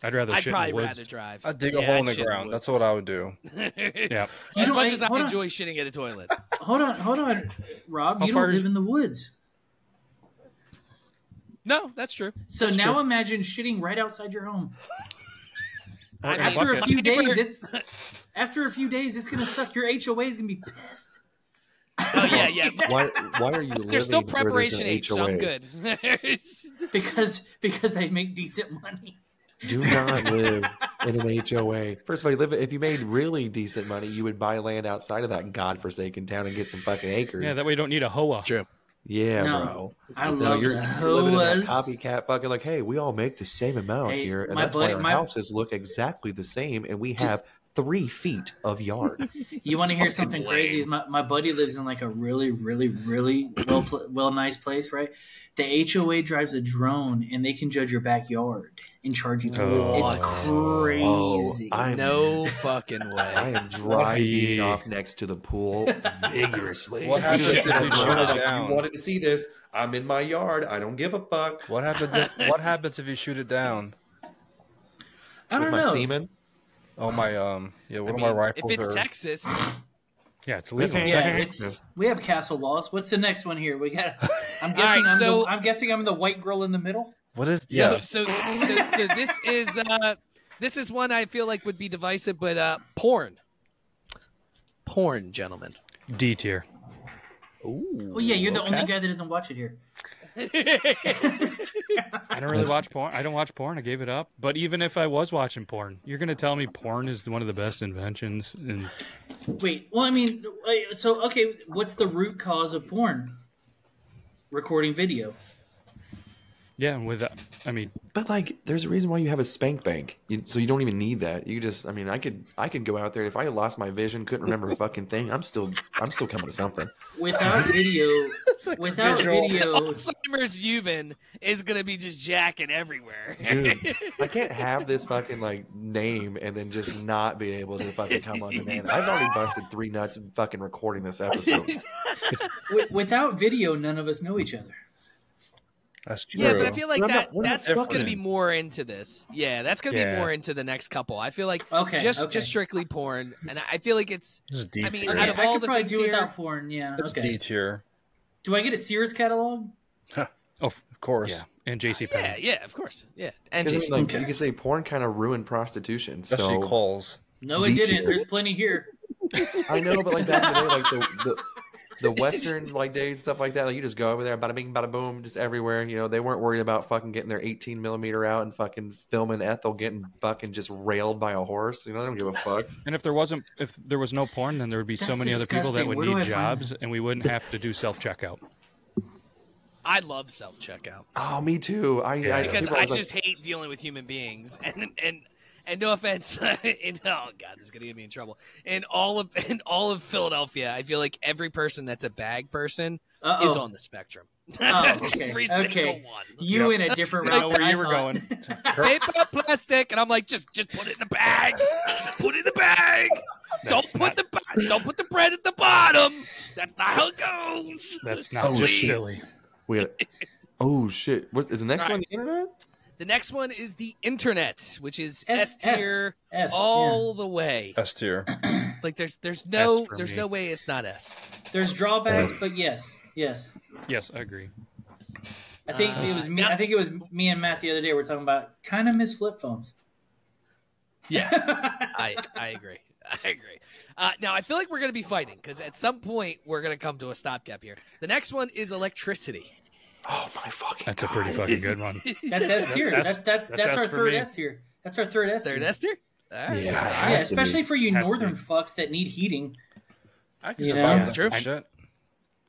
I'd rather shit in the woods. I'd probably rather drive. I'd dig a hole in the ground. That's what I would do. Yeah. As much as I enjoy shitting at a toilet. Hold on, Rob. You don't live in the woods. No, that's true. So that's now true. Imagine shitting right outside your home. After a few days, it's gonna suck. Your HOA is gonna be pissed. Oh yeah. Why are you living? There's still preparation age, so I'm good. because they make decent money. Do not live in an HOA. First of all, if you made really decent money, you would buy land outside of that godforsaken town and get some fucking acres. Yeah, that way you don't need a hoa. True. Yeah, bro. I love you're living in that HOAs. copycat fucking like, hey, we all make the same amount here, and that's why our houses look exactly the same, and we have 3 feet of yard. You want to hear something crazy? My buddy lives in like a really, really, really nice place, right? The HOA drives a drone, and they can judge your backyard and charge you for it. It's crazy. No fucking way. I am driving off next to the pool vigorously. What happens if you shoot it down? You wanted to see this? I'm in my yard. I don't give a fuck. What happens if you shoot it down? I don't know. My semen? Oh my of my rifles. If it's Texas, yeah, it's legal. Yeah, we have castle laws. What's the next one here? We got. I'm guessing. I'm guessing I'm the white girl in the middle. What is? Yeah. So this is one I feel like would be divisive, but porn, gentlemen. D tier. Ooh. Oh yeah, you're the only guy that doesn't watch it here. I don't really watch porn. I don't watch porn. I gave it up. But even if I was watching porn, you're going to tell me porn is one of the best inventions. Wait, well, I mean, so, okay, what's the root cause of porn? Recording video. Yeah, and with I mean, But like, there's a reason why you have a spank bank, so you don't even need that. You just, I mean, I could go out there if I lost my vision, couldn't remember a fucking thing. I'm still coming to something. Without video, Alzheimer's Euban is gonna be just jacking everywhere. Dude, I can't have this fucking like name and then just not be able to fucking come on demand. I've already busted 3 nuts fucking recording this episode. Without video, none of us know each other. That's true. Yeah, but I feel like we're not that's going to be more into this. Yeah, that's going to be more into the next couple. I feel like just strictly porn, and I feel like it's. I mean, out of all I could the probably things do here, without porn. Yeah, It's D tier. Do I get a Sears catalog? oh, Of course. yeah, and JC Penney. yeah, of course, yeah, and Because, JC. like, you can say porn kind of ruined prostitution. Especially So Coles. No, it didn't. There's plenty here. I know, but like back in the day, like the Western like days, stuff like that, like you just go over there, bada bing, bada boom, just everywhere. You know, they weren't worried about fucking getting their 18 millimeter out and fucking filming Ethel getting fucking just railed by a horse. You know, they don't give a fuck. And if there was no porn, then there would be so That's many other people that disgusting. would Where do I need find jobs, that? and we wouldn't have to do self checkout. I love self checkout Oh, me too. because people I always like, just hate dealing with human beings, and no offense, oh god, this is gonna get me in trouble. In all of Philadelphia, I feel like every person that's a bag person is on the spectrum. Oh, okay. Every single one. You in a different I route know than where I you were thought. going. Paper, plastic, and I'm like, just put it in the bag. Put it in the bag. Don't put the bread at the bottom. That's not how it goes. That's not just Philly. oh shit! Is the next one the internet? The next one is the internet, which is S tier S, all the way. S tier. Like there's no me. way it's not S. There's drawbacks, but yes. Yes, I agree. I think it was me. I think it was me and Matt the other day. We're talking about kind of miss flip phones. Yeah, I agree. I agree. Now, I feel like we're going to be fighting because at some point we're going to come to a stopgap here. The next one is electricity. Oh my fucking! That's a pretty fucking good one. That's S tier. That's That's our S for third me. S tier. That's our third S tier. Third S tier? All right. Yeah, especially for you Has to northern be. fucks that need heating. I can You survive know? with It's true. that shit.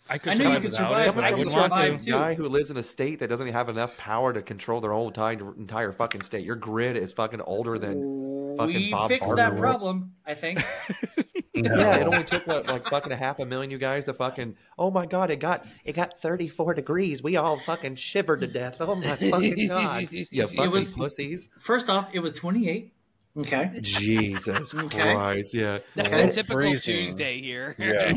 I know you could survive, but I could survive A too. guy who lives in a state that doesn't have enough power to control their whole entire fucking state. Your grid is fucking older than fucking We Bob fixed Barker that was. problem, I think. Yeah, it only took what, like fucking 500,000 you guys to fucking. Oh my god, it got 34 degrees. We all fucking shivered to death. Oh my fucking god, you fucking pussies. First off, it was 28. Okay. Jesus Christ, yeah. That's Okay. a typical Freezing. Tuesday here. Yeah.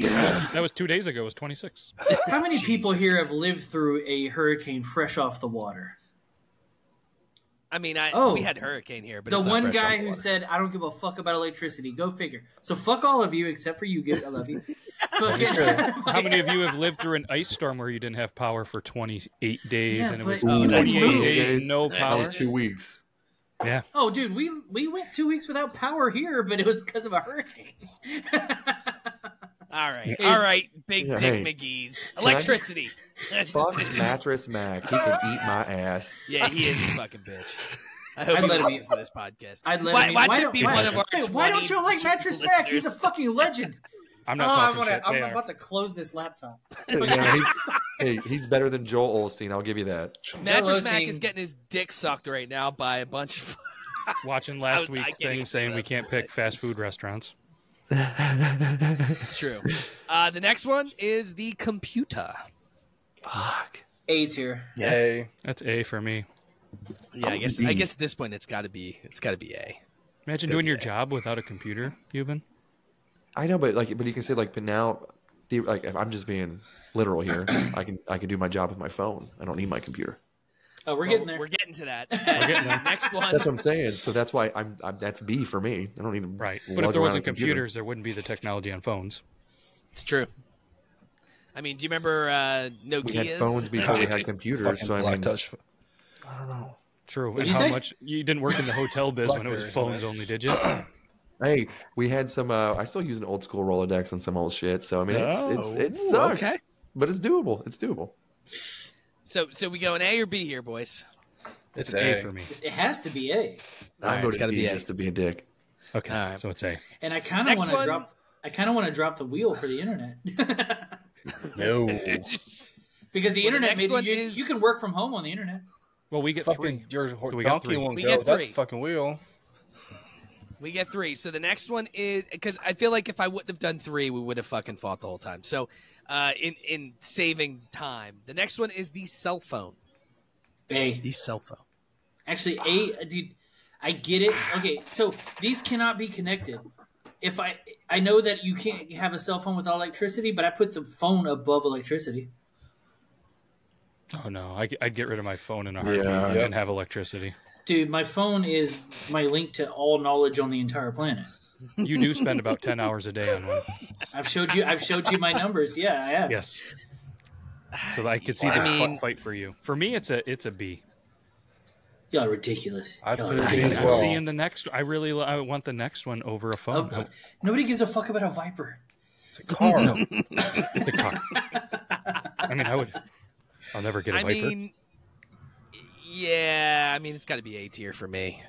That was 2 days ago. It was 26. How many people here have lived through a hurricane fresh off the water? I mean, we had hurricane here, but The it's not one fresh guy off who water. said, "I don't give a fuck about electricity." Go figure. So fuck all of you except for you. I love you. Fucking- How many of you have lived through an ice storm where you didn't have power for 28 days Yeah, and it was but- 28 Ooh, days, no That power? was 2 weeks. Yeah. Oh, dude, we went 2 weeks without power here, but it was because of a hurricane. All right, Big Yeah, Dick hey. McGee's. Electricity. Fuck Mattress Mac. He can eat my ass. Yeah, he is a fucking bitch. I hope I'd he let him listens to this podcast. I'd let Why, him eat. why Why should don't- be why- one of our Hey, why don't you like 20 Mattress Mac? He's a listeners? fucking legend. I'm not talking shit. I'm They are. about to close this laptop. Yeah, he's better than Joel Osteen. I'll give you that. Mattress Joel Mac Osteen. is getting his dick sucked right now by a bunch of. Watching I last can't week's even thing say saying what I we was can't gonna pick say. fast food restaurants. It's true. The next one is the computer. Fuck. A tier. Yay. That's A for me. Yeah, I guess at this point it's got to be A. Imagine doing your job without a computer, Euban. I know, but you can say but now, if I'm just being literal here, I can do my job with my phone. I don't need my computer. Oh, we're getting there. We're getting to that. getting there. Next one. That's what I'm saying. So that's why I'm that's B for me. I don't need to Right. But lug if there around wasn't a computer. computers, there wouldn't be the technology on phones. It's true. I mean, do you remember Nokia's? We had phones before we had computers. So I Black mean, touch. I don't know. True. What'd And you how say? much you didn't work in the hotel biz when it was Blackberries, phones right? only, did you? Hey, we had some. I still use an old school Rolodex and some old shit. So I mean, it sucks, okay. but it's doable. It's doable. So we go an A or B here, boys. It's A A for me. It has to be A. I'm right, it's voting gotta B be A. just to be a dick. Okay. All right. So it's A. And I kind of Next want to one. drop. I kind of want to drop the wheel for the internet. No. Because the internet next made one you, is- you can work from home on the internet. Well, we get fucking 3. your So we got donkey 3. won't We go get with that 3. fucking wheel. We get 3. So the next one is because I feel like if I wouldn't have done 3, we would have fucking fought the whole time. So, in saving time, the next one is the cell phone. A. The cell phone. Actually, A, dude, I get it. Okay, so these cannot be connected. If I know that you can't have a cell phone without electricity, but I put the phone above electricity. Oh no, I'd get rid of my phone in a heartbeat Yeah. and have electricity. Dude, my phone is my link to all knowledge on the entire planet. You do spend about 10 hours a day on one. I've showed you my numbers. Yeah, I have. Yes. So I could see this fight for you. For me, it's a B. Y'all are ridiculous. I Y'all put are it in ridiculous. as well. I'm seeing the next. I want the next one over a phone. Nobody gives a fuck about a Viper. It's a car. No. It's a car. I mean, I'll never get a Viper. mean, yeah. I mean, it's got to be A tier for me.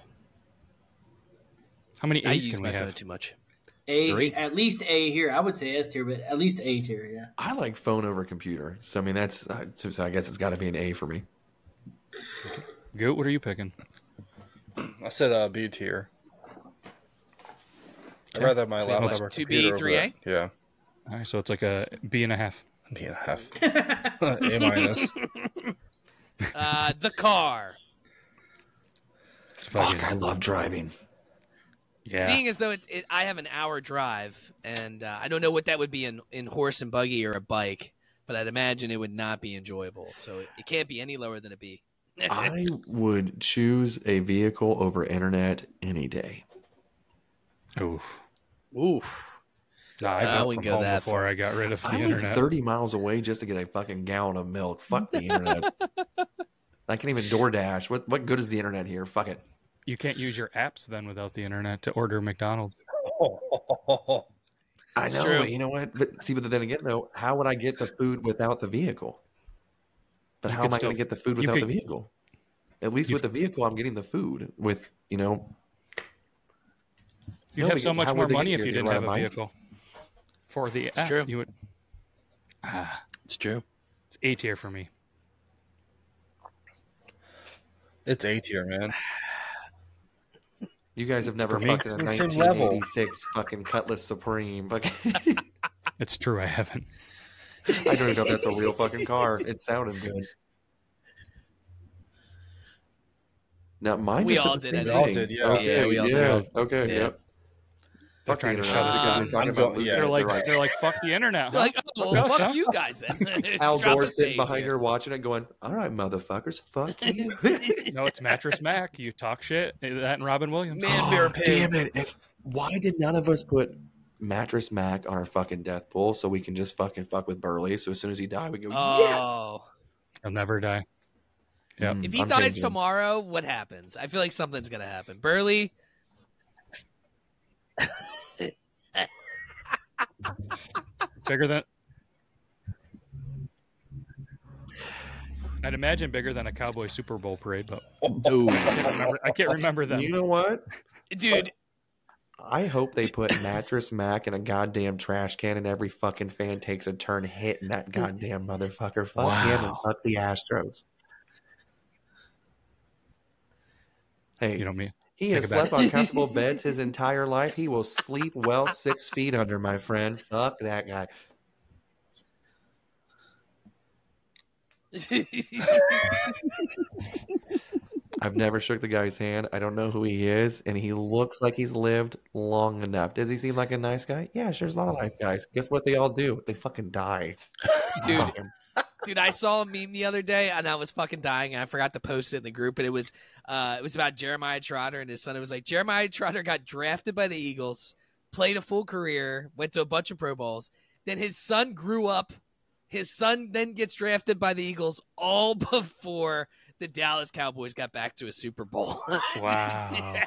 How many I A's use can my we phone have? too much. A, 3. at least A here. I would say S tier, but at least A tier. Yeah. I like phone over computer. So I mean, that's so I guess it's got to be an A for me. Goat, what are you picking? I said B tier. I'd rather have my So we have, laptop like, or 2B, computer over 3A? it. Yeah. All right, so it's like a B and a half. B and a half. A minus. The car. Fuck, I love driving. Yeah. Seeing as though I have an hour drive, and I don't know what that would be in horse and buggy or a bike, but I'd imagine it would not be enjoyable. So it can't be any lower than a B. I would choose a vehicle over internet any day. Oof. Oof. I built wouldn't from go home that before far. I got rid of the I live internet. 30 miles away just to get a fucking gallon of milk. Fuck the internet. I can't even DoorDash. What good is the internet here? Fuck it. You can't use your apps then without the internet to order McDonald's. I know. true. You know what? But then again, though, how would I get the food without the vehicle? But how am I going to get the food without the vehicle? At least with the vehicle, I'm getting the food. With You'd have so much more money if you didn't have a vehicle. For the app, true. you would. It's true. It's A tier for me. It's A tier, man. You guys have never For me, fucked in a it's the same level. 1986 fucking Cutlass Supreme. It's true, I haven't. I don't know if that's a real fucking car. It sounded good. Now, mine We just said all the did, same I thing. think. We all did, yeah. Okay, Yeah, we all did. Okay, Yeah. yep. They're Fuck trying the to internet. shut us We're down. talking about yeah. They're Lucy. like, fuck the internet, huh? You're like, oh, well, us, fuck huh? you guys then. Al Drop Gore a sitting stage behind here. her watching it going, all right, motherfuckers, fuck you. No, it's Mattress Mac. You talk shit. That and Robin Williams. Man, bear, pig. Damn it. Why did none of us put Mattress Mac on our fucking death pool so we can just fucking fuck with Burley? So as soon as he died, we go, yes! Oh. He'll never die. Yeah. If he I'm dies changing. tomorrow, what happens? I feel like something's going to happen. Burley. Bigger than. I'd imagine bigger than a Cowboy Super Bowl parade, but Ooh. I can't remember them. You know what? Dude, I hope they put Mattress Mac in a goddamn trash can and every fucking fan takes a turn hitting that goddamn motherfucker. Fuck him and fuck the Astros. Hey, You know me. he has take it back. slept on comfortable beds his entire life. He will sleep well 6 feet under, my friend. Fuck that guy. I've never shook the guy's hand. I don't know who he is, and he looks like he's lived long enough. Does he seem like a nice guy? Yeah, sure, there's a lot of nice guys. Guess what they all do? They fucking die. Dude. Fuck 'em. Dude, I saw a meme the other day and I was fucking dying. And I forgot to post it in the group, and it was about Jeremiah Trotter and his son. It was like Jeremiah Trotter got drafted by the Eagles, played a full career, went to a bunch of Pro Bowls. Then his son grew up. His son then gets drafted by the Eagles all before the Dallas Cowboys got back to a Super Bowl. Wow.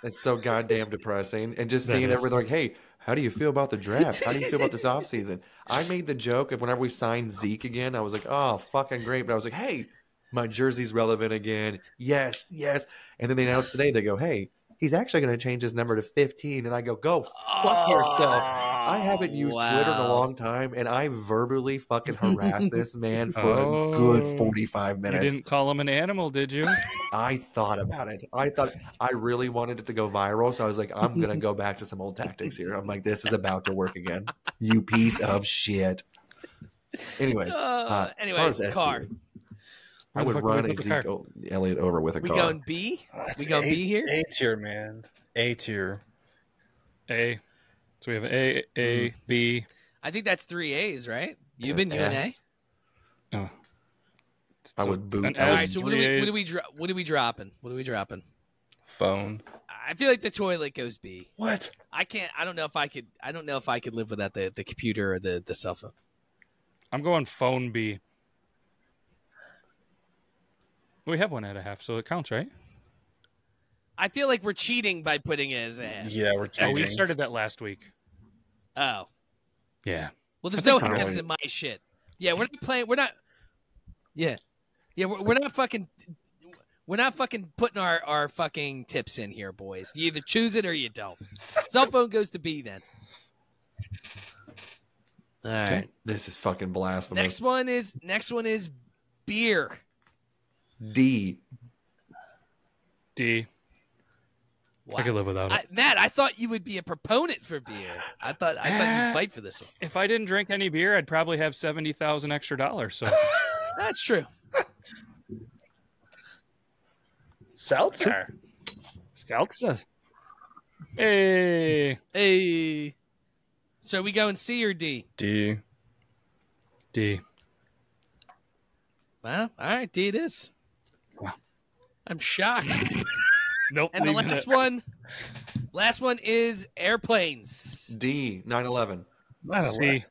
It's so goddamn depressing. And just That seeing is. everything like, hey, how do you feel about the draft? How do you feel about this offseason? I made the joke of whenever we signed Zeke again, I was like, oh, fucking great. But I was like, hey, my jersey's relevant again. Yes, yes. And then they announced today, they go, hey, he's actually going to change his number to 15. And I go fuck yourself. I haven't used Twitter in a long time, and I verbally fucking harassed this man for a good 45 minutes. You didn't call him an animal, did you? I thought about it. I really wanted it to go viral, so I was like, I'm going to go back to some old tactics here. I'm like, this is about to work again. You piece of shit. Anyways, car. I would run Ezekiel Elliott over with a car. We going B? We going B here? A tier, man. A tier. A. So we have A, B. I think that's 3 A's, right? You've been UNA? Oh. I would boot. All right, so what are we dropping? What are we dropping? Phone. I feel like the toilet goes B. What? I can't. I don't know if I could live without the computer or the cell phone. I'm going phone B. We have 1.5, so it counts, right? I feel like we're cheating by putting it as a half. Yeah, we're cheating. Oh, we started that last week. Oh. Yeah. Well, there's no halves in my shit. Yeah, we're not playing. We're not. Yeah. Yeah, we're not fucking. We're not fucking putting our fucking tips in here, boys. You either choose it or you don't. Cell phone goes to B then. All right. This is fucking blasphemous. Next one is beer. D. Wow. I could live without it. Matt, I thought you would be a proponent for beer. I thought you'd fight for this one. If I didn't drink any beer, I'd probably have $70,000 extra. So that's true. Seltzer. Hey. So we going C or D? D. Well, all right, D it is. Wow. I'm shocked. Nope. And the last one is airplanes. D. 9/11. C.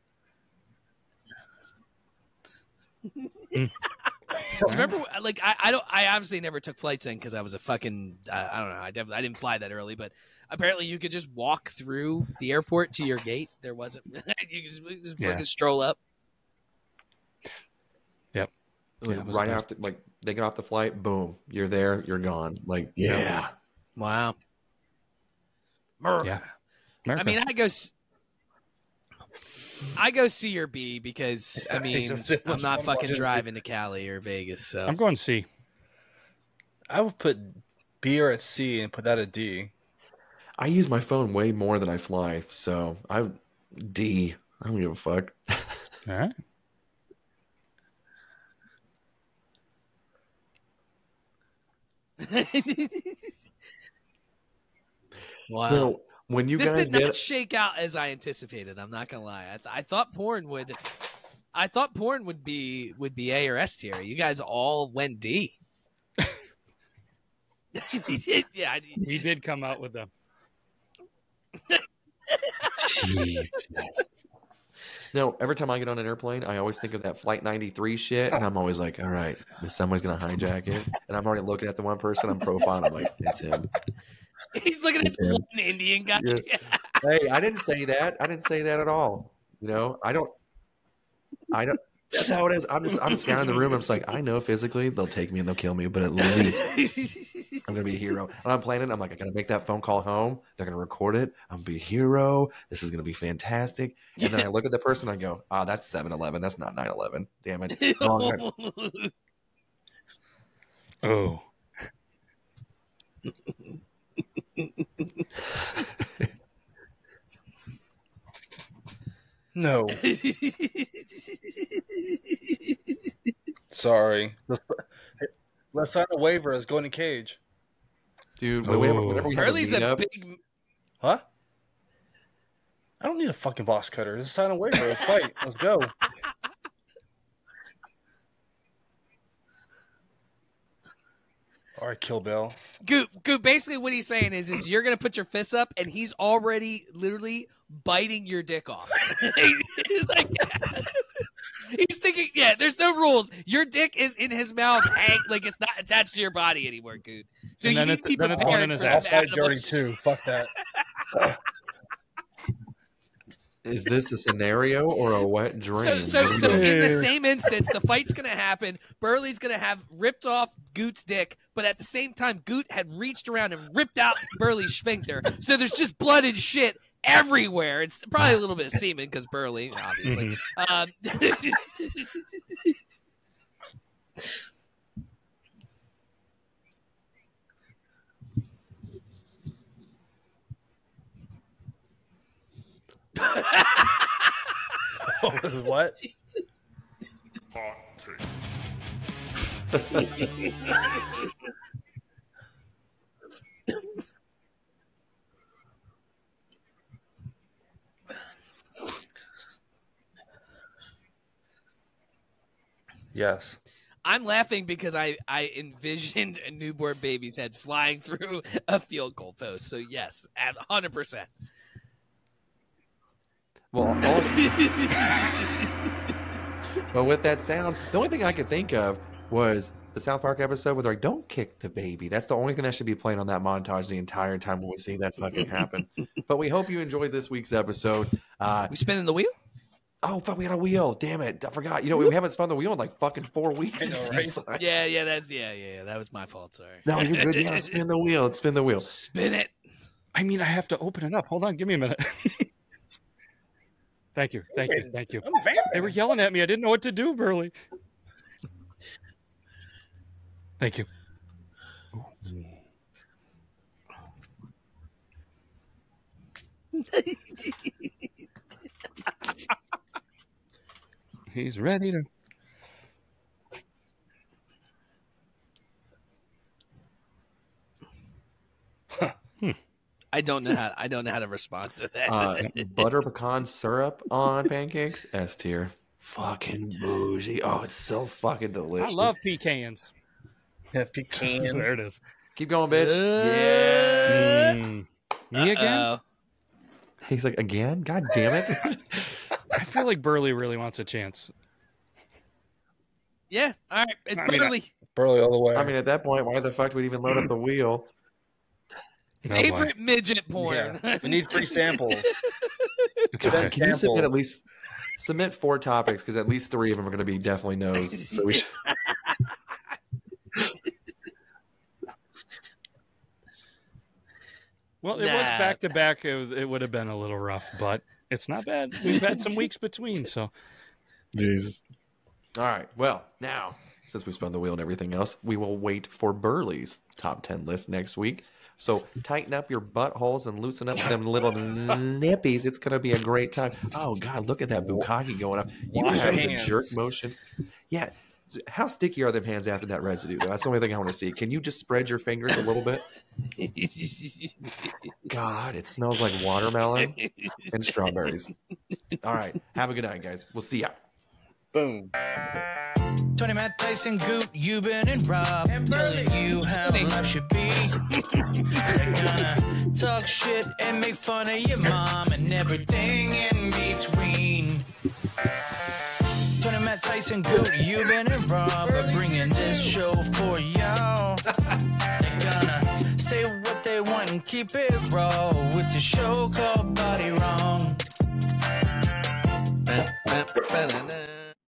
Remember, like I obviously never took flights in because I was a fucking I don't know. I didn't fly that early, but apparently you could just walk through the airport to your gate. There wasn't you could just fucking stroll up. Yep. Right after, like, they get off the flight, boom, you're there, you're gone. Like, yeah. Wow. Yeah. I mean, I go C or B because I mean I'm not fucking driving to Cali or Vegas. So I'm going C. I would put B or at C and put that at D. I use my phone way more than I fly, so D. I don't give a fuck. All right. Wow. Well, when you this guys did not shake out as I anticipated. I'm not gonna lie. I thought porn would. I thought porn would be A or S tier. You guys all went D. Yeah, he did come out with them. Jesus. No, every time I get on an airplane, I always think of that Flight 93 shit, and I'm always like, all right, somebody's going to hijack it. And I'm already looking at the one person I'm profiling. I'm like, it's him. He's looking at one Indian guy. Yeah. Hey, I didn't say that. I didn't say that at all. You know, I don't. That's how it is. I'm scanning the room. I'm just like, I know physically they'll take me and they'll kill me, but at least I'm gonna be a hero. And I'm planning. I'm like, I gotta make that phone call home. They're gonna record it. I'm gonna be a hero. This is gonna be fantastic. And then I look at the person. I go, that's 7/11. That's not 9/11. Damn it. Wrong. Oh. No. Sorry. Let's sign a waiver as going to cage. Dude, whenever we have Hurley's a big... Huh? I don't need a fucking boss cutter. Just sign a waiver. Let's fight. Let's go. All right, Kill Bill. Goop, basically what he's saying is you're going to put your fists up, and he's already literally biting your dick off. Like, he's thinking, yeah, there's no rules. Your dick is in his mouth, like it's not attached to your body anymore, dude. So and you need to be prepared for outside dirty too. Fuck that. Is this a scenario or a wet dream? So in the same instance, the fight's going to happen. Burley's going to have ripped off Goot's dick, but at the same time, Goot had reached around and ripped out Burley's sphincter. So there's just blood and shit everywhere. It's probably a little bit of semen because Burley, obviously. What? Yes. I'm laughing because I envisioned a newborn baby's head flying through a field goal post. So yes, at 100%. Well, but with that sound, the only thing I could think of was the South Park episode where they're like, "Don't kick the baby." That's the only thing that should be playing on that montage the entire time when we see that fucking happen. But we hope you enjoyed this week's episode. We spinning the wheel? Oh, fuck, we got a wheel. Damn it. I forgot. You know, we haven't spun the wheel in like fucking 4 weeks. I know, right? Like. Yeah, that was my fault. Sorry. No, you're good. Yeah, spin the wheel. Spin the wheel. Spin it. I mean, I have to open it up. Hold on. Give me a minute. Thank you. They were yelling at me. I didn't know what to do, Burley. Thank you. He's ready to. I don't know how to respond to that. Butter pecan syrup on pancakes. S tier. Fucking bougie. Oh, it's so fucking delicious. I love pecans. Yeah, pecan. There it is. Keep going, bitch. Yeah. Me again? He's like, again? God damn it. I feel like Burley really wants a chance. Yeah. All right. It's Burley. Burley all the way. I mean, at that point, why the fuck would we even load up the wheel? Favorite midget porn. Yeah. We need free samples. Can you submit 4 topics? Because at least 3 of them are going to be definitely no's. So we should... Well, it was back to back. It would have been a little rough, but it's not bad. We've had some weeks between, so. Jesus. All right. Well, now, since we spun the wheel and everything else, we will wait for Burley's top 10 list next week. So tighten up your buttholes and loosen up them little nippies. It's going to be a great time. Oh, God, look at that bukkake going up. You have the jerk motion. Yeah. How sticky are them hands after that residue? That's the only thing I want to see. Can you just spread your fingers a little bit? God, it smells like watermelon and strawberries. All right. Have a good night, guys. We'll see ya. Boom. Tony, Matt, Tyson, Goot, Euban, and Rob telling you how life should be. They're gonna talk shit and make fun of your mom and everything in between. Tony, Matt, Tyson, Goot, Euban, and Rob are bringing this show for y'all. They're gonna say what they want and keep it raw with the show called BodyWrong.